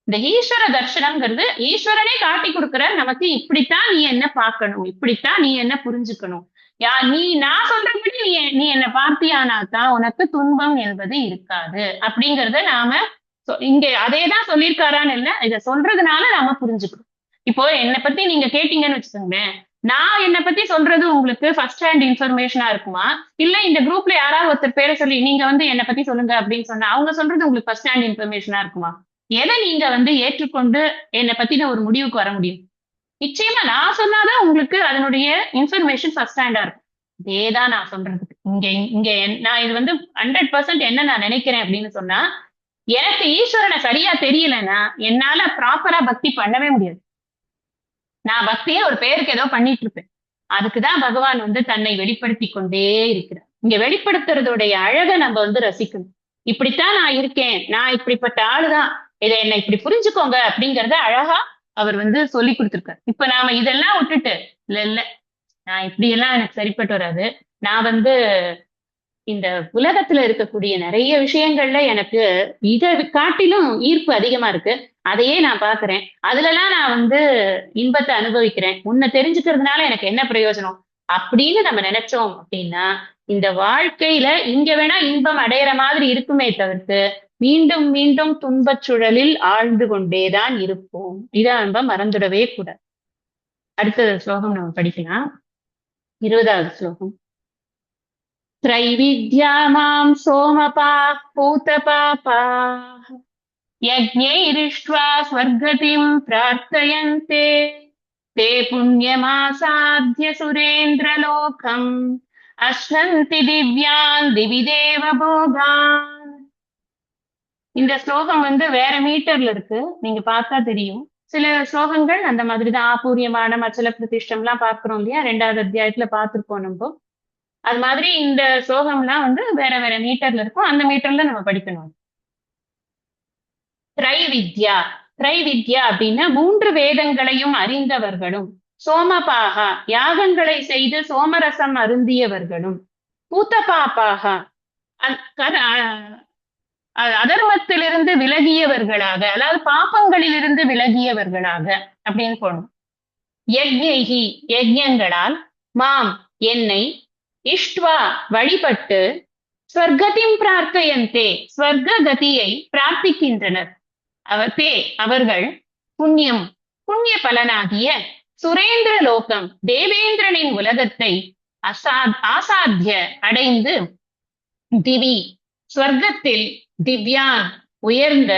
இந்த ஈஸ்வர தர்சனம்ங்கிறது ஈஸ்வரனே காட்டி கொடுக்கிற நமக்கு, இப்படித்தான் நீ என்ன பார்க்கணும், இப்படித்தான் நீ என்ன புரிஞ்சுக்கணும், நான் சொல்றபடி நீ என்ன பார்த்தியானாதான் உனக்கு துன்பம் என்பது இருக்காது அப்படிங்கறத நாம இங்க அதேதான் சொல்லியிருக்காரான்னு இல்ல, இத சொல்றதுனால நாம புரிஞ்சுக்கணும். இப்போ என்னை பத்தி நீங்க கேட்டீங்கன்னு வச்சுக்கோங்களேன், நான் என்னை பத்தி சொல்றது உங்களுக்கு ஃபர்ஸ்ட் ஹேண்ட் இன்ஃபர்மேஷனா இருக்குமா, இல்ல இந்த குரூப்ல யாராவது ஒருத்தர் பேரை சொல்லி நீங்க வந்து என்னை பத்தி சொல்லுங்க அப்படின்னு சொன்னா அவங்க சொல்றது உங்களுக்கு ஃபர்ஸ்ட் ஹேண்ட் இன்ஃபர்மேஷனா இருக்குமா? எதை நீங்க வந்து ஏற்றுக்கொண்டு என்னை பத்தின ஒரு முடிவுக்கு வர முடியும்? நிச்சயமா நான் சொன்னாதான் உங்களுக்கு அதனுடைய இன்ஃபர்மேஷன் ஃபர்ஸ்ட் ஹேண்டா இருக்கும். இதேதான் நான் சொல்றதுக்கு இங்க நான் இது வந்து 100% என்ன நான் நினைக்கிறேன் அப்படின்னு சொன்னா, எனக்கு ஈஸ்வரனை சரியா தெரியலன்னா என்னால ப்ராப்பரா பக்தி பண்ணவே முடியாது. நான் பக்தியே ஒரு பேருக்கு ஏதோ பண்ணிட்டு இருப்பேன். அதுக்குதான் பகவான் வந்து தன்னை வெளிப்படுத்தி கொண்டே இருக்கிறார். இங்க வெளிப்படுத்துறதுடைய அழகை நம்ம வந்து ரசிக்கணும். இப்படித்தான் நான் இருக்கேன், நான் இப்படிப்பட்ட ஆளுதான், இதை என்னை இப்படி புரிஞ்சுக்கோங்க அப்படிங்கறத அழகா அவர் வந்து சொல்லி கொடுத்திருக்காரு. இப்ப நாம இதெல்லாம் விட்டுட்டு இல்ல நான் இப்படி எல்லாம் எனக்கு சரிப்பட்டு வராது, நான் வந்து இந்த உலகத்துல இருக்கக்கூடிய நிறைய விஷயங்கள்ல எனக்கு இதை காட்டிலும் ஈர்ப்பு அதிகமா இருக்கு, அதையே நான் பாக்குறேன், அதுலலாம் நான் வந்து இன்பத்தை அனுபவிக்கிறேன், உன்னை தெரிஞ்சுக்கிறதுனால எனக்கு என்ன பிரயோஜனம் அப்படின்னு நம்ம நினைச்சோம் அப்படின்னா, இந்த வாழ்க்கையில இங்க வேணா இன்பம் அடையிற மாதிரி இருக்குமே தவிர்த்து மீண்டும் மீண்டும் துன்பச் சுழலில் ஆழ்ந்து கொண்டேதான் இருப்போம். இதை நம்ம மறந்துடவே கூடாது. அடுத்த ஸ்லோகம் நம்ம படிக்கலாம். 20வது ஸ்லோகம். त्रैविद्या मां सोमपाः पूतपापाः यज्ञैरिष्ट्वा स्वर्गतिं प्रार्थयन्ते ते पुण्यमासाद्य सुरेन्द्रलोकम् अश्नन्ति दिव्यान् दिवि देव भोगान्. இந்த ஸ்லோகம் வந்து வேற மீட்டர்ல இருக்கு, நீங்க பார்த்தா தெரியும். சில ஸ்லோகங்கள் அந்த மாதிரிதான். ஆபூரியமான மச்சல பிரதிஷ்டம் எல்லாம் பார்க்கிறோம் இல்லையா, 2வது அத்தியாயத்துல பார்த்திருப்போம் நம்ம. அது மாதிரி இந்த ஸ்லோகம்லாம் வந்து வேற வேற மீட்டர்ல இருக்கும். அந்த மீட்டர்ல நம்ம படிக்கணும். திரைவித்யா. திரைவித்யா அப்படின்னா 3 வேதங்களையும் அறிந்தவர்களும், சோமபாகா யாகங்களை செய்து சோமரசம் அருந்தியவர்களும், பூத்தபாபாகா அதர்மத்திலிருந்து விலகியவர்களாக, அதாவது பாப்பங்களிலிருந்து விலகியவர்களாக அப்படின்னு போனோம். யஜ்ஞைஹி யஜ்ஞங்களால், மாம் என்னை, இஷ்ட்வா வழிபட்டு, ஸ்வர்கதிம் பிரார்த்தையந்தே ஸ்வர்க கதியை பிரார்த்திக்கின்றனர். அவர்கள் புண்ணியம் புண்ணிய பலனாகிய சுரேந்திர லோகம் தேவேந்திரனின் உலகத்தை ஆசாத்திய அடைந்து, திவி ஸ்வர்க்கத்தில் திவ்யான் உயர்ந்த,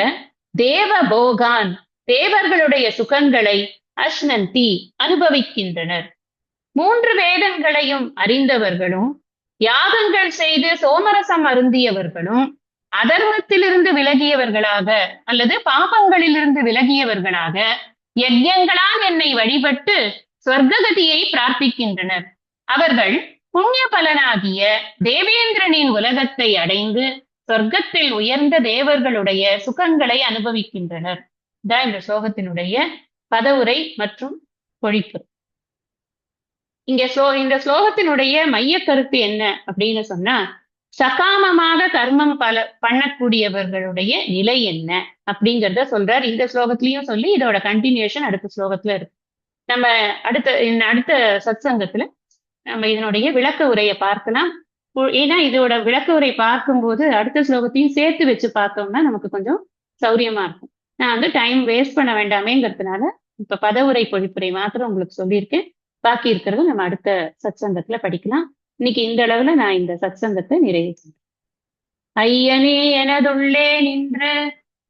தேவ போகான் தேவர்களுடைய சுகங்களை அஷ்னந்தி அனுபவிக்கின்றனர். 3 வேதங்களையும் அறிந்தவர்களும், யாகங்கள் செய்து சோமரசம் அருந்தியவர்களும், அதர்மத்திலிருந்து விலகியவர்களாக அல்லது பாபங்களிலிருந்து விலகியவர்களாக யஜ்ஞங்களால் என்னை வழிபட்டு ஸ்வர்க்ககதியை பிரார்த்திக்கின்றனர். அவர்கள் புண்ணிய பலனாகிய தேவேந்திரனின் உலகத்தை அடைந்து சொர்க்கத்தில் உயர்ந்த தேவர்களுடைய சுகங்களை அனுபவிக்கின்றனர். தான் இந்த ஸ்லோகத்தினுடைய பதவுரை மற்றும் பொழிப்பு. இந்த ஸ்லோகத்தினுடைய மைய கருத்து என்ன அப்படின்னு சொன்னா, சகாமமாக கர்மம் பண்ணக்கூடியவர்களுடைய நிலை என்ன அப்படிங்கிறத சொல்றார். இந்த ஸ்லோகத்திலையும் சொல்லி இதோட கண்டினியூஷன் அடுத்த ஸ்லோகத்துல இருக்கு. நம்ம அடுத்த சத்சங்கத்துல நம்ம இதனுடைய விளக்க உரையை பார்க்கலாம். ஏன்னா இதோட விளக்க உரை பார்க்கும்போது அடுத்த ஸ்லோகத்தையும் சேர்த்து வச்சு பார்த்தோம்னா நமக்கு கொஞ்சம் சௌரியமா இருக்கும். நான் வந்து டைம் வேஸ்ட் பண்ண வேண்டாமேங்கிறதுனால இப்ப பதவுரை பொழிப்புரை மாத்திரம் உங்களுக்கு சொல்லியிருக்கேன். பாக்கி இருக்கிறது நம்ம அடுத்த சத்சங்கத்துல படிக்கலாம். இன்னைக்கு இந்த அளவுல நான் இந்த சத்சங்கத்தை நிறைவு செய்றேன். ஐயனே எனதுள்ளே நின்று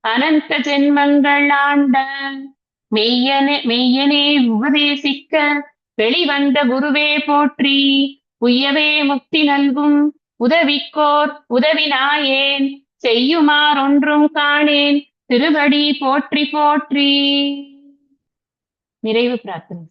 அனந்த ஜென்மங்கள் ஆண்ட மெய்யனே உபதேசிக்க வெளிவந்த குருவே போற்றி, உய்யவே முக்தி நல்கும் உதவிக்கோர் உதவினாயேன், செய்யுமார் ஒன்றும் காணேன் திருவடி போற்றி போற்றி. நிறைவு பிரார்த்தனை.